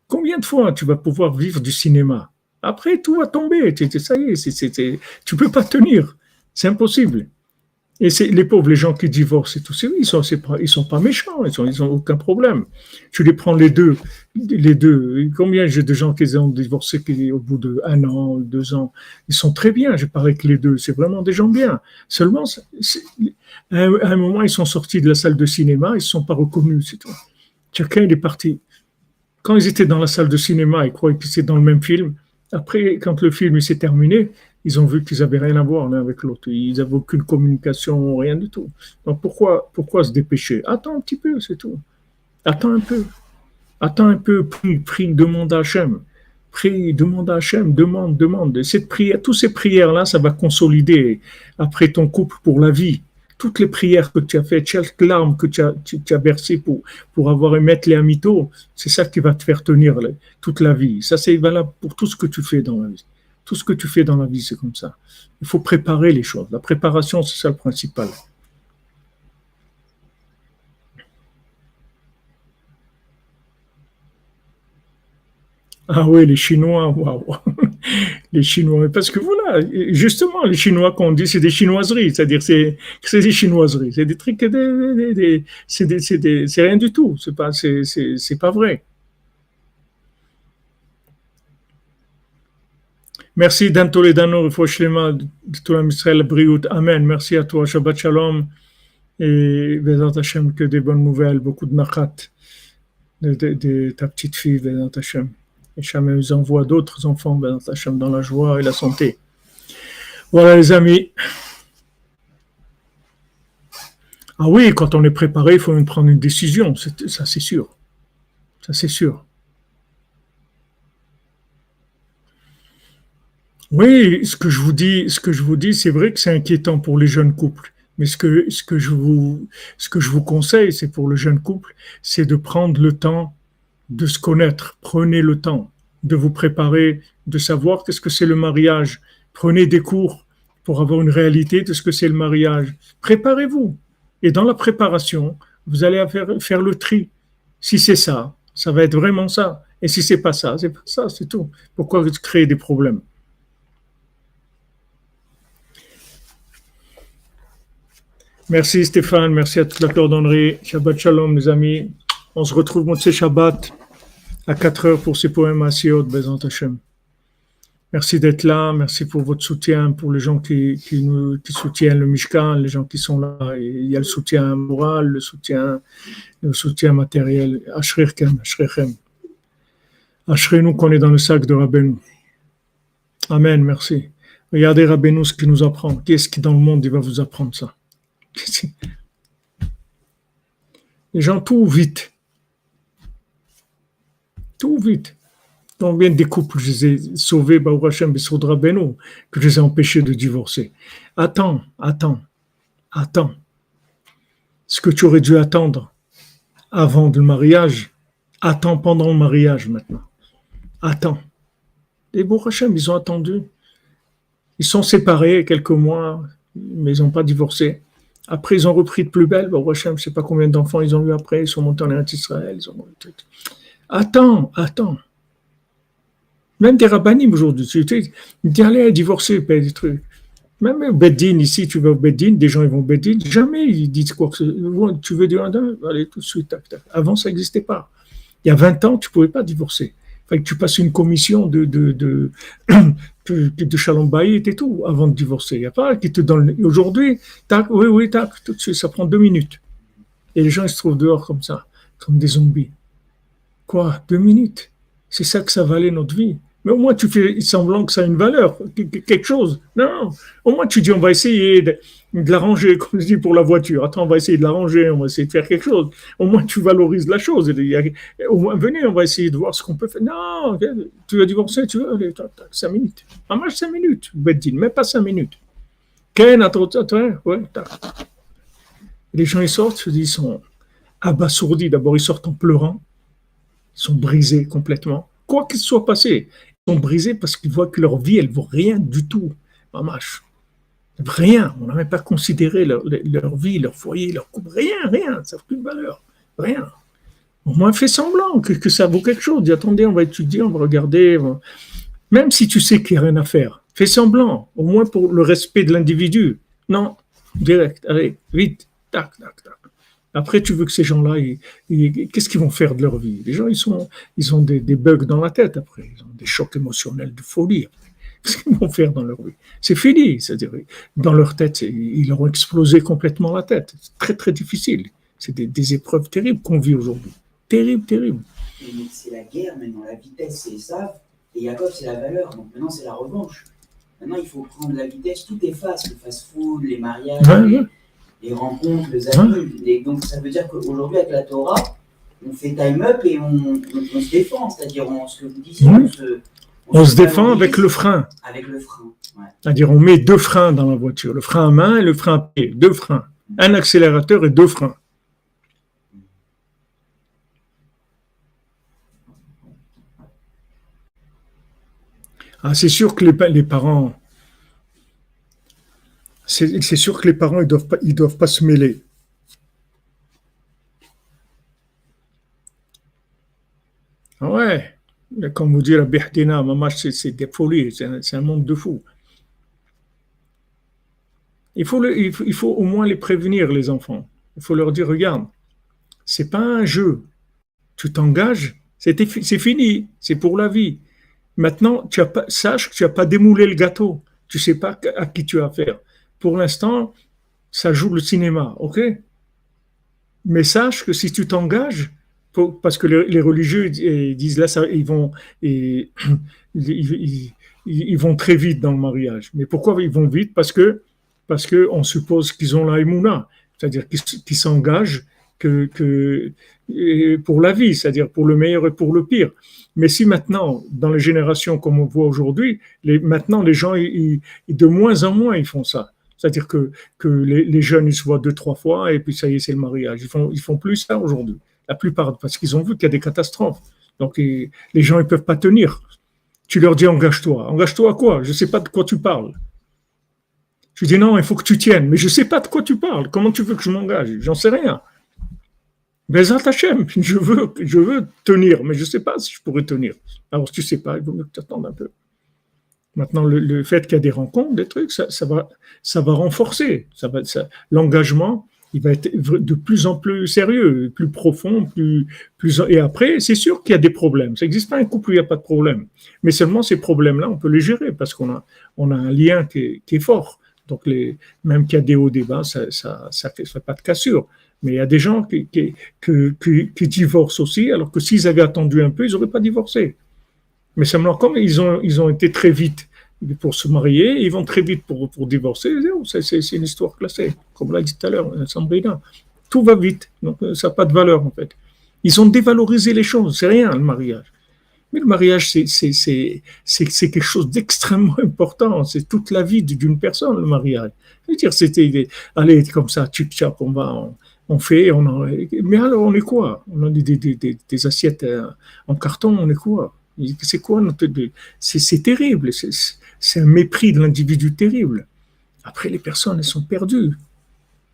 Combien de fois tu vas pouvoir vivre du cinéma? Après, tout va tomber. Ça y est, tu ne peux pas tenir. C'est impossible. Et c'est les pauvres, les gens qui divorcent et tout, ils sont pas méchants, ils ont aucun problème. Tu les prends les deux. Combien j'ai de gens qui ont divorcé au bout de 1 an, 2 ans, ils sont très bien. J'ai parlé avec les deux, c'est vraiment des gens bien. Seulement, à un moment, ils sont sortis de la salle de cinéma, ils ne se sont pas reconnus, c'est tout. Chacun il est parti. Quand ils étaient dans la salle de cinéma, ils croyaient que c'était dans le même film. Après, quand le film s'est terminé, ils ont vu qu'ils n'avaient rien à voir l'un avec l'autre. Ils n'avaient aucune communication, rien du tout. Donc pourquoi se dépêcher? Attends un petit peu, c'est tout. Attends un peu, prie, demande à Hachem. Prie, demande à Hachem, demande. Cette prière, toutes ces prières-là, ça va consolider après ton couple pour la vie. Toutes les prières que tu as faites, chaque larme que tu as versée pour avoir émettre les amitos, c'est ça qui va te faire tenir toute la vie. Ça, c'est valable pour tout ce que tu fais dans la vie. Tout ce que tu fais dans la vie, c'est comme ça. Il faut préparer les choses. La préparation, c'est ça le principal. Ah oui, les Chinois, waouh. Les Chinois, parce que voilà, justement, les Chinois qu'on dit, c'est des chinoiseries, c'est-à-dire c'est des chinoiseries, c'est des trucs, c'est rien du tout, c'est pas vrai. Merci Dan Toledano, Refouach Shlema, de tout l'Israël, Briout, Amen. Merci à toi, Shabbat Shalom, et Bezat Hashem, que des bonnes nouvelles, beaucoup de nachat de ta petite fille, Bezat Hashem. Et Hashem nous envoie d'autres enfants, Bezat Hashem, dans la joie et la santé. Voilà les amis. Ah oui, quand on est préparé, il faut même prendre une décision, ça c'est sûr. Ça c'est sûr. Oui, ce que je vous dis, c'est vrai que c'est inquiétant pour les jeunes couples. Mais ce que je vous conseille, c'est pour le jeune couple, c'est de prendre le temps de se connaître. Prenez le temps de vous préparer, de savoir qu'est-ce que c'est le mariage. Prenez des cours pour avoir une réalité de ce que c'est le mariage. Préparez-vous. Et dans la préparation, vous allez faire le tri. Si c'est ça, ça va être vraiment ça. Et si c'est pas ça, c'est tout. Pourquoi créer des problèmes? Merci Stéphane, merci à toute la cordonnerie. Shabbat Shalom les amis. On se retrouve Motzei Shabbat à 4h pour ces poèmes à Siot, Bezat Hashem. Merci d'être là, merci pour votre soutien, pour les gens qui soutiennent le Mishkan, les gens qui sont là. Et il y a le soutien moral, le soutien matériel. Ashrechem, Ashrechem. Ashrenu qu'on est dans le sac de Rabbeinu. Amen, merci. Regardez Rabbeinu ce qu'il nous apprend. Qui est-ce qui dans le monde il va vous apprendre ça? Les gens, tout vite. Combien des couples je les ai sauvés, Baruch Hashem, B'Sod Rabbeinu, que je les ai empêchés de divorcer. Attends. Ce que tu aurais dû attendre avant le mariage, attends pendant le mariage maintenant. Attends. Les Baruch Hashem, ils ont attendu. Ils sont séparés quelques mois, mais ils n'ont pas divorcé. Après, ils ont repris de plus belle. Baruch Hashem, je ne sais pas combien d'enfants ils ont eu après. Ils sont montés en Eretz Israël. Attends. Même des rabbinim aujourd'hui. Tu dis, allez, divorcer, paye des trucs. Même au Beddin, ici, tu vas au Beddin, des gens ils vont au Beddin, jamais ils disent quoi que tu veux dire, allez tout de suite, tac, tac. Avant, ça n'existait pas. Il y a 20 ans, tu ne pouvais pas divorcer. Il fallait que tu passes une commission de Shalom Bayit et tout avant de divorcer. Il n'y a pas qui te donne. Aujourd'hui, tac, oui, oui, tac, tout de suite, ça prend 2 minutes. Et les gens ils se trouvent dehors comme ça, comme des zombies. Quoi, 2 minutes? C'est ça que ça valait notre vie. Mais au moins, tu fais semblant que ça a une valeur, quelque chose. Non, au moins, tu dis, on va essayer de l'arranger, comme je dis pour la voiture. Attends, on va essayer de l'arranger, on va essayer de faire quelque chose. Au moins, tu valorises la chose. Au moins, venez, on va essayer de voir ce qu'on peut faire. Non, tu vas divorcer, tu veux, allez, 5 minutes. En marche 5 minutes, Beddin, même pas 5 minutes. Ken, attends, ouais, les gens, ils sortent, ils sont abasourdis. D'abord, ils sortent en pleurant. Ils sont brisés complètement. Quoi qu'il soit passé, ils sont brisés parce qu'ils voient que leur vie, elle ne vaut rien du tout. Mamache. Rien. On n'a même pas considéré leur vie, leur foyer, leur couple. Rien. Ça n'a plus de valeur. Rien. Au moins, fais semblant que ça vaut quelque chose. Dis, attendez, on va étudier, on va regarder. Même si tu sais qu'il n'y a rien à faire, fais semblant. Au moins pour le respect de l'individu. Non. Direct. Allez, vite. Tac. Après, tu veux que ces gens-là, qu'est-ce qu'ils vont faire de leur vie? Les gens, ils ont des bugs dans la tête après. Ils ont des chocs émotionnels de folie. Qu'est-ce qu'ils vont faire dans leur vie? C'est fini. C'est-à-dire, dans leur tête, ils leur ont explosé complètement la tête. C'est très, très difficile. C'est des épreuves terribles qu'on vit aujourd'hui. Terrible. Mais c'est la guerre maintenant. La vitesse, c'est ça. Et Yaakov, c'est la valeur. Donc maintenant, c'est la revanche. Maintenant, il faut prendre la vitesse. Tout est fast. Le fast-food, les mariages, les rencontres, les amis. Et donc, ça veut dire qu'aujourd'hui, avec la Torah, on fait time up et on se défend. C'est-à-dire, ce que vous dites, on se défend avec le frein. Avec le frein, ouais. C'est-à-dire, on met 2 freins dans la voiture. Le frein à main et le frein à pied. 2 freins. Un accélérateur et 2 freins. Ah, c'est sûr que les parents... C'est sûr que les parents, ils doivent pas se mêler. Ah ouais, comme vous dit la Bihdina, maman, c'est des folies, c'est un monde de fous. Il faut au moins les prévenir, les enfants. Il faut leur dire, regarde, c'est pas un jeu. Tu t'engages, c'est fini, c'est pour la vie. Maintenant, sache que tu n'as pas démoulé le gâteau. Tu sais pas à qui tu as affaire. Pour l'instant, ça joue le cinéma, ok? Mais sache que si tu t'engages, parce que les religieux disent là, ils vont très vite dans le mariage. Mais pourquoi ils vont vite? Parce que on suppose qu'ils ont la émouna, c'est-à-dire qu'ils s'engagent pour la vie, c'est-à-dire pour le meilleur et pour le pire. Mais si maintenant, dans les générations comme on voit aujourd'hui, maintenant les gens, de moins en moins, ils font ça. C'est-à-dire que les jeunes, ils se voient 2-3 fois et puis ça y est, c'est le mariage. Ils font plus ça aujourd'hui. La plupart, parce qu'ils ont vu qu'il y a des catastrophes. Donc les gens, ils peuvent pas tenir. Tu leur dis engage-toi. Engage-toi à quoi? Je sais pas de quoi tu parles. Je dis non, il faut que tu tiennes. Mais je sais pas de quoi tu parles. Comment tu veux que je m'engage? J'en sais rien. Bezat Hashem, je veux tenir, mais je sais pas si je pourrais tenir. Alors si tu sais pas, il vaut mieux que tu attendes un peu. Maintenant, le fait qu'il y a des rencontres, des trucs, ça va renforcer. L'engagement, il va être de plus en plus sérieux, plus profond, et après, c'est sûr qu'il y a des problèmes. Ça n'existe pas un couple où il n'y a pas de problème. Mais seulement ces problèmes-là, on peut les gérer parce qu'on a un lien qui est fort. Donc, même qu'il y a des hauts débats, ça fait pas de cassure. Mais il y a des gens qui divorcent aussi, alors que s'ils avaient attendu un peu, ils n'auraient pas divorcé. Mais seulement comme ils ont été très vite pour se marier, ils vont très vite pour divorcer, c'est une histoire classée. Comme l'a dit tout à l'heure, Sambrina. Tout va vite, donc ça n'a pas de valeur en fait. Ils ont dévalorisé les choses, c'est rien le mariage. Mais le mariage, c'est quelque chose d'extrêmement important, c'est toute la vie d'une personne, le mariage. Je veux dire, allez, comme ça, tchip-tchap, on fait, mais alors on est quoi? On a des assiettes en carton, on est quoi? C'est quoi c'est terrible, c'est un mépris de l'individu terrible. Après, les personnes, elles sont perdues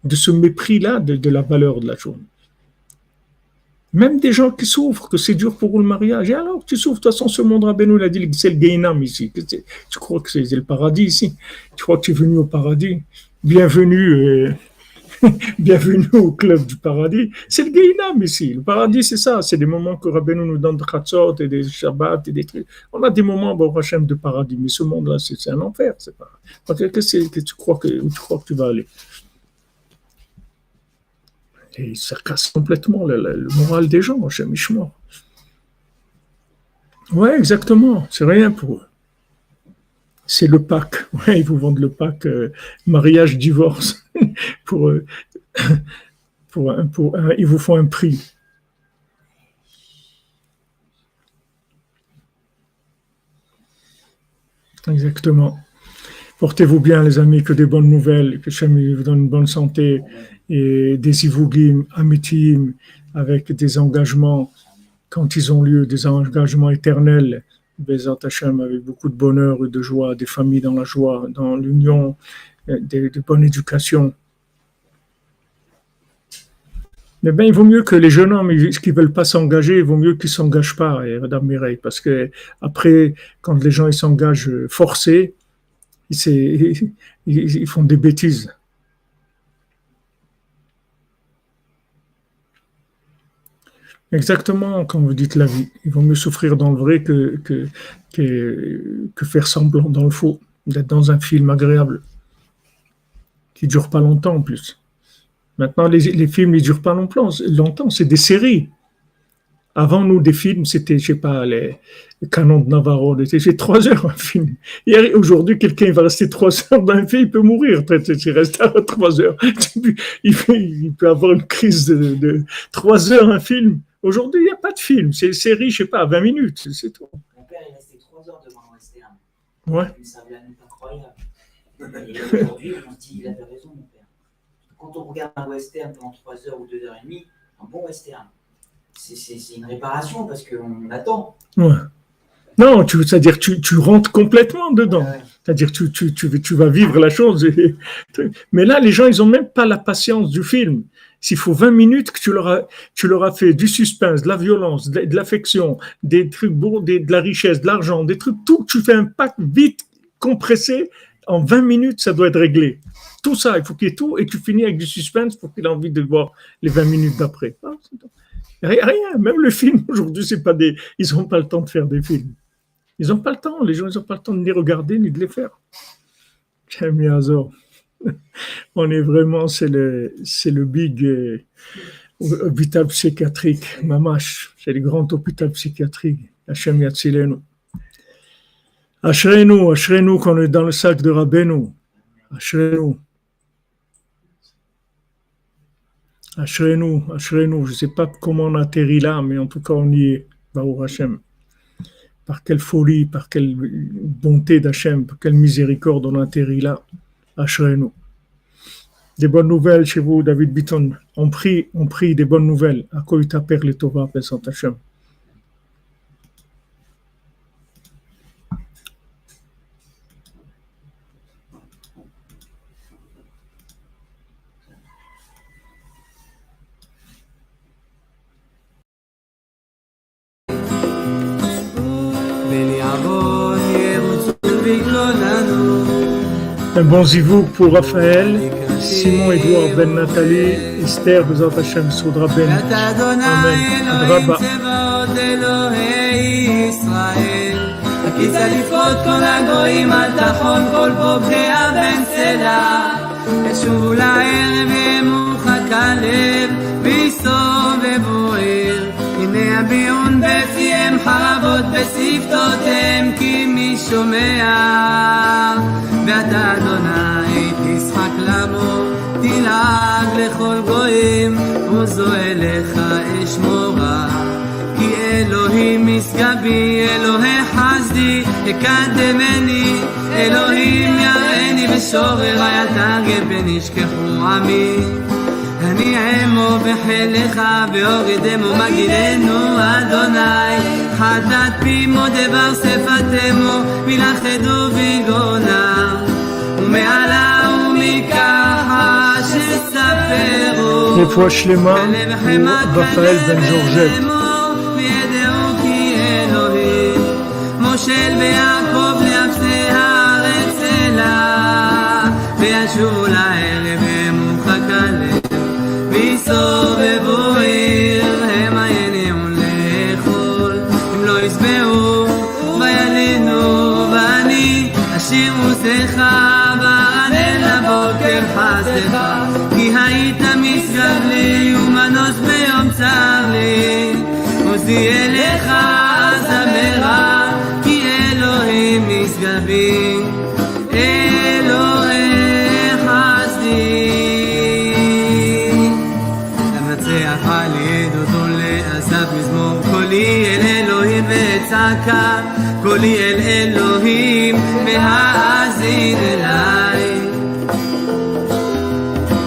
de ce mépris-là de la valeur de la chose. Même des gens qui souffrent, que c'est dur pour eux le mariage. Et alors, tu souffres, de toute façon, ce monde Rabbeinu, il a dit que c'est le Gehinam ici. Tu crois que c'est le paradis ici? Tu crois que tu es venu au paradis? Bienvenue, bienvenue au club du paradis. C'est le Gehinam ici. Le paradis, c'est ça. C'est des moments que Rabbeinu nous donne de Chatzot et des Shabbat et des trucs. On a des moments, bon, Hachem, de paradis. Mais ce monde-là, c'est un enfer. C'est pas. Donc, que tu crois que tu vas aller? Et ça casse complètement le moral des gens, Hachem Ishmor. Ouais, exactement. C'est rien pour eux. C'est le pack. Ouais, ils vous vendent le pack mariage, divorce. Ils vous font un prix. Exactement. Portez-vous bien, les amis, que des bonnes nouvelles, que Hachem vous donne une bonne santé et des ivugim, amitim, avec des engagements, quand ils ont lieu, des engagements éternels, Bezat Hachem, avec beaucoup de bonheur et de joie, des familles dans la joie, dans l'union, de bonne éducation. Mais bien, il vaut mieux que les jeunes hommes qui ne veulent pas s'engager, il vaut mieux qu'ils ne s'engagent pas, Madame Mireille, parce que après, quand les gens ils s'engagent forcés, ils font des bêtises. Exactement, comme vous dites la vie. Il vaut mieux souffrir dans le vrai que faire semblant dans le faux, d'être dans un film agréable, qui ne dure pas longtemps en plus. Maintenant, les films, ils ne durent pas longtemps, c'est des séries. Avant nous, des films, c'était, je sais pas, les Canons de Navarro, c'est 3 heures un film. Hier, aujourd'hui, quelqu'un va rester 3 heures dans un film, il peut mourir, il reste à 3 heures. Il peut avoir une crise de 3 heures un film. Aujourd'hui, il n'y a pas de film, c'est une série, je sais pas, 20 minutes, c'est tout. Mon père, il restait 3 heures devant un western. Ouais. Une savlanite incroyable. Et aujourd'hui, on se dit, il avait raison, mon père. Quand on regarde un western pendant 3 heures ou 2 heures et demie, un bon western, c'est une réparation parce qu'on attend. Ouais. Non, c'est-à-dire que tu rentres complètement dedans. Ouais. C'est-à-dire que tu vas vivre la chose. Mais là, les gens, ils n'ont même pas la patience du film. S'il faut 20 minutes que tu leur as fait du suspense, de la violence, de l'affection, des trucs beaux, de la richesse, de l'argent, des trucs, tout, tu fais un pack vite, compressé, en 20 minutes, ça doit être réglé. Tout ça, il faut qu'il y ait tout, et tu finis avec du suspense pour qu'il ait envie de voir les 20 minutes d'après. Rien, même le film aujourd'hui, ils n'ont pas le temps de faire des films. Ils n'ont pas le temps, les gens, ils n'ont pas le temps de les regarder ni de les faire. Jamie Azor. On est vraiment, c'est le big hôpital psychiatrique, Mamash, c'est le grand hôpital psychiatrique. Hachem Yatzilenu. Ashrenu, qu'on est dans le sac de Rabbeinu. Ashrenu. Ashrenu, je ne sais pas comment on atterrit là, mais en tout cas on y est, Baruch Hashem. Par quelle folie, par quelle bonté d'Hachem, par quelle miséricorde on atterrit là. Ashrenu. Des bonnes nouvelles chez vous, David Bitton. On prie des bonnes nouvelles. À quoi tu appelles les Tova, Pesant Hachem. Un bon zivouk pour Raphaël, Simon Edouard Ben Nathalie, Esther Bezat Hashem Soudra Ben. Amen. Adraba. הכיצד לפקוד כל הגויים על תחון כל בוגרי הבן סלע ישובו לערב ימוחק הלב ויסתובבו עיר הנה הביון בפיהם חרבות בשפתותיהם כי מי שומע ואתה אדוני תשחק למו תלעג לכל גויים וזו אליך אשמורה כי אלוהים משגבי, אלוהי חסדי, יקדמני, אלוהים יראני בשורר יתרגם ונשכחו עמי. אני עמו בחילך ואורידמו מגילנו אדוני, חטאת פימו דבר שפתמו, מלאכתו ויגונה, ומעלה ומככה שסע יפרו רפואה שלמה ורפאל בן ג'ורג'ט. וידעו כי אלוהים מושל ביעקב לאפסי הארץ אלה וישובו לערב ומורחק הלב ויסובבו עיר המה יניעו לאכול אם לא ישבעו וילינו ואני אשיר מוסך וארנן לבוקר חסדך כי היית משגב לי ומנוס ביום צר לי עוזי אליך זמרה כי אלוהים משגבי אלוהי חסדי למנצח על ידותו לאסף מזמור קולי אל אלוהים וצעקה קולי אל אלוהים והאזין אליי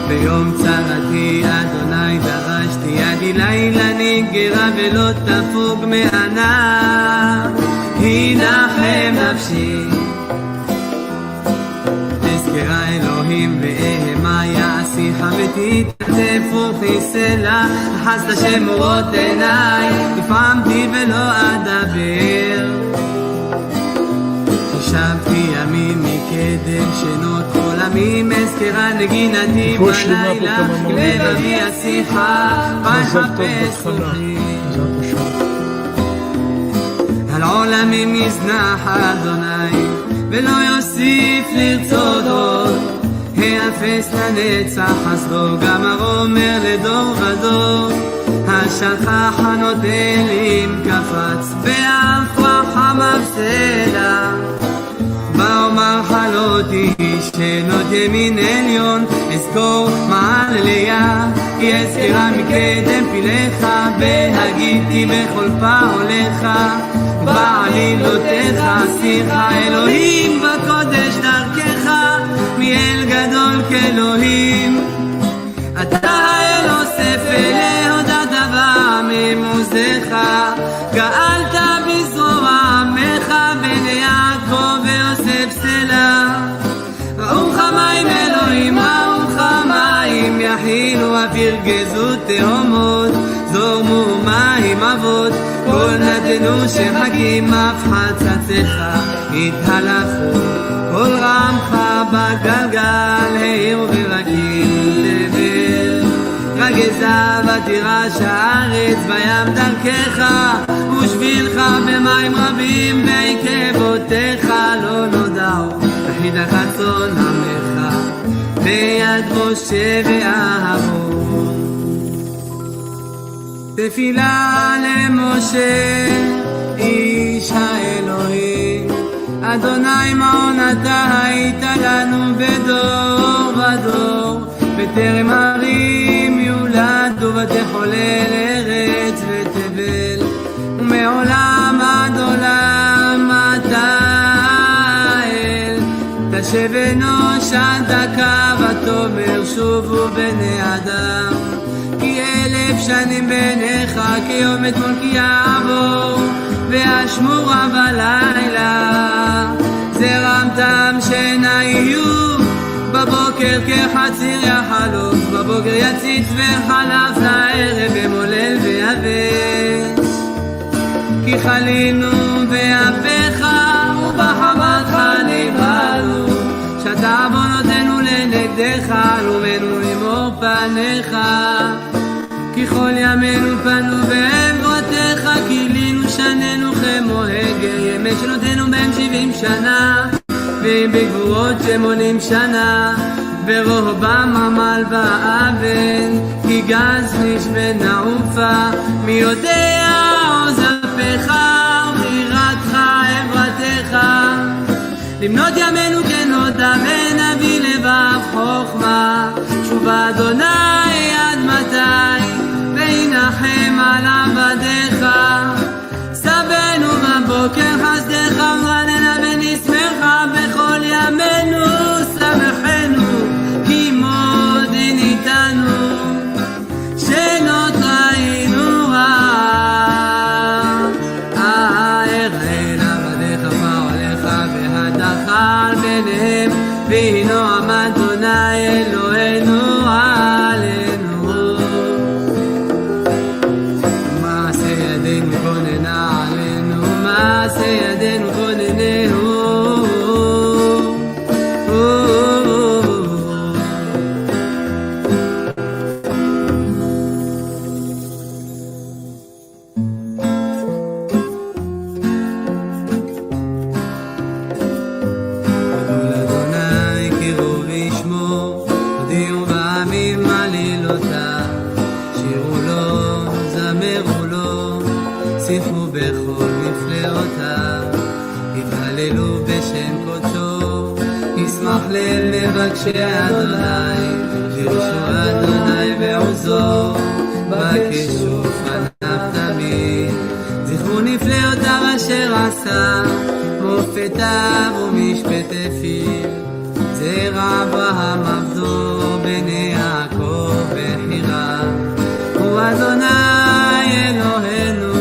ביום צרתי אדוני דרשתי ידי לילה נגרה ולא תפוג מענה הנחם נפשי אזכרה אלוהים ואהמה יעשיך ותתעטף וכיסלה אחזת שמורות עיניי הפעמתי ולא אדבר שבתי ימים מקדם שנות עולמים אזכרה נגינתי בלילה לבבי השיחה ויחפש רוחי על עולמים יזנח אדוני ולא יוסיף לרצות עוד האפס לנצח חסדו גם הרומר לדור ודור השכח הנוטלים קפץ בהפרח המפסדה באומר חלותי שנות ימין עליון אזכור מעליה כי אזכרה מקדם פיליך בהגיתי בכל פעולך בעלילותיך שיחה אלוהים בקודש דרכך מאל גדול כאלוהים אתה האל אוסף להודעת דבר ממוזך גאלת בזרוע עמך בן יעקב ויוסף סלע ראוך מים אלוהים ראוך מים יחילו אוויר גזו תהומות זורמו מים אבות כל נתנו שחקים אף חצציך התהלכו כל רעמך בגלגל העיר ורקים תבל רגזה ותירש הארץ בים דרכך ושבילך במים רבים בעקבותיך לא נודעו וחידך צאן עמך ביד משה ואהרון תפילה למשה איש האלוהים אדוני מעון אתה היית לנו בדור ודור בטרם הרים יולדו ותחולל ארץ ותבל ומעולם עד עולם אתה אל תשב אנוש עד דקה ותאמר שובו בני אדם כי 1000 שנים בעיניך כיום אתמול כי יעבור והשמורה בלילה זרמתם שינה יהיו בבוקר כחציר יחלוף בבוקר יציץ וחלף לערב במולל ויבש כי חלינו באפיך ובחמתך נבהלו שאתה עוונותינו לנגדך לאומנו למור פניך כי כל ימינו פנו בעברותיך כילינו שננו כמו הגר ימי שנותינו בהם 70 שנה ואם בגבורות 80 שנה ורובם עמל באבן כי גז נשבה נעופה מי יודע עוז אפיך ובחירתך עברתך למנות ימינו כנודע ונביא לבב חוכמה שוב אדוני עד מתי וינחם על עבדיך סבנו בבוקר חסדך ורננה ונשמחה בכל ימינו שמחנו כי מודין איתנו שנות ראינו אראה לעבדיך פועליך והדחל ביניהם והנה עמד אדוני אלוהינו על שיחו בכל נפלאותיו, יתהללו בשם קודשו, ישמח ליל מבקשי אדוני, ירשו אדוני בעוזו, בקשו פניו תמיד. זכרו נפלאותיו אשר עשה, מופתיו ומשפטי פיו, זרע אברהם עבדו, בני יעקב בחיריו. הוא אדוני אלוהינו,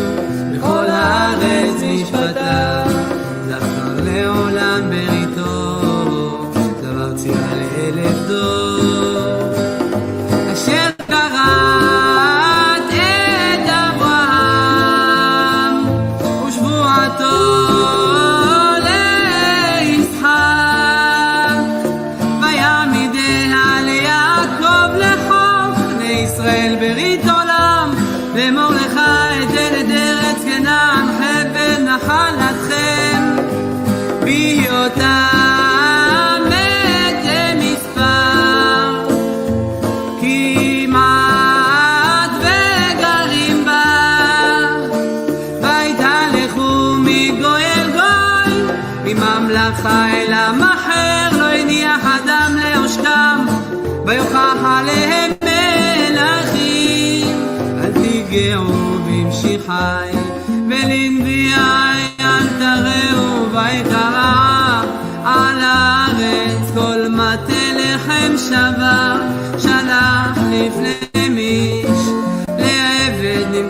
בכל הארץ משפטיו, זכר לעולם בריתו, דבר ציווה לאלף דור. אשר כרת את אברהם ושבועתו ליצחק, ויעמידיה ליעקב לחוק בני ישראל ברית עולם, לאמור לך אתן את ארץ כנען חבל נחלתכם, בהיותם מתי מספר, כמעט וגרים בה, ויתהלכו מגוי אל גוי, מממלכה אל עם אחר, לא הניח אדם לעושקם, ויוכח עליהם מלכים. אל תיגעו במשיחי ולנביאי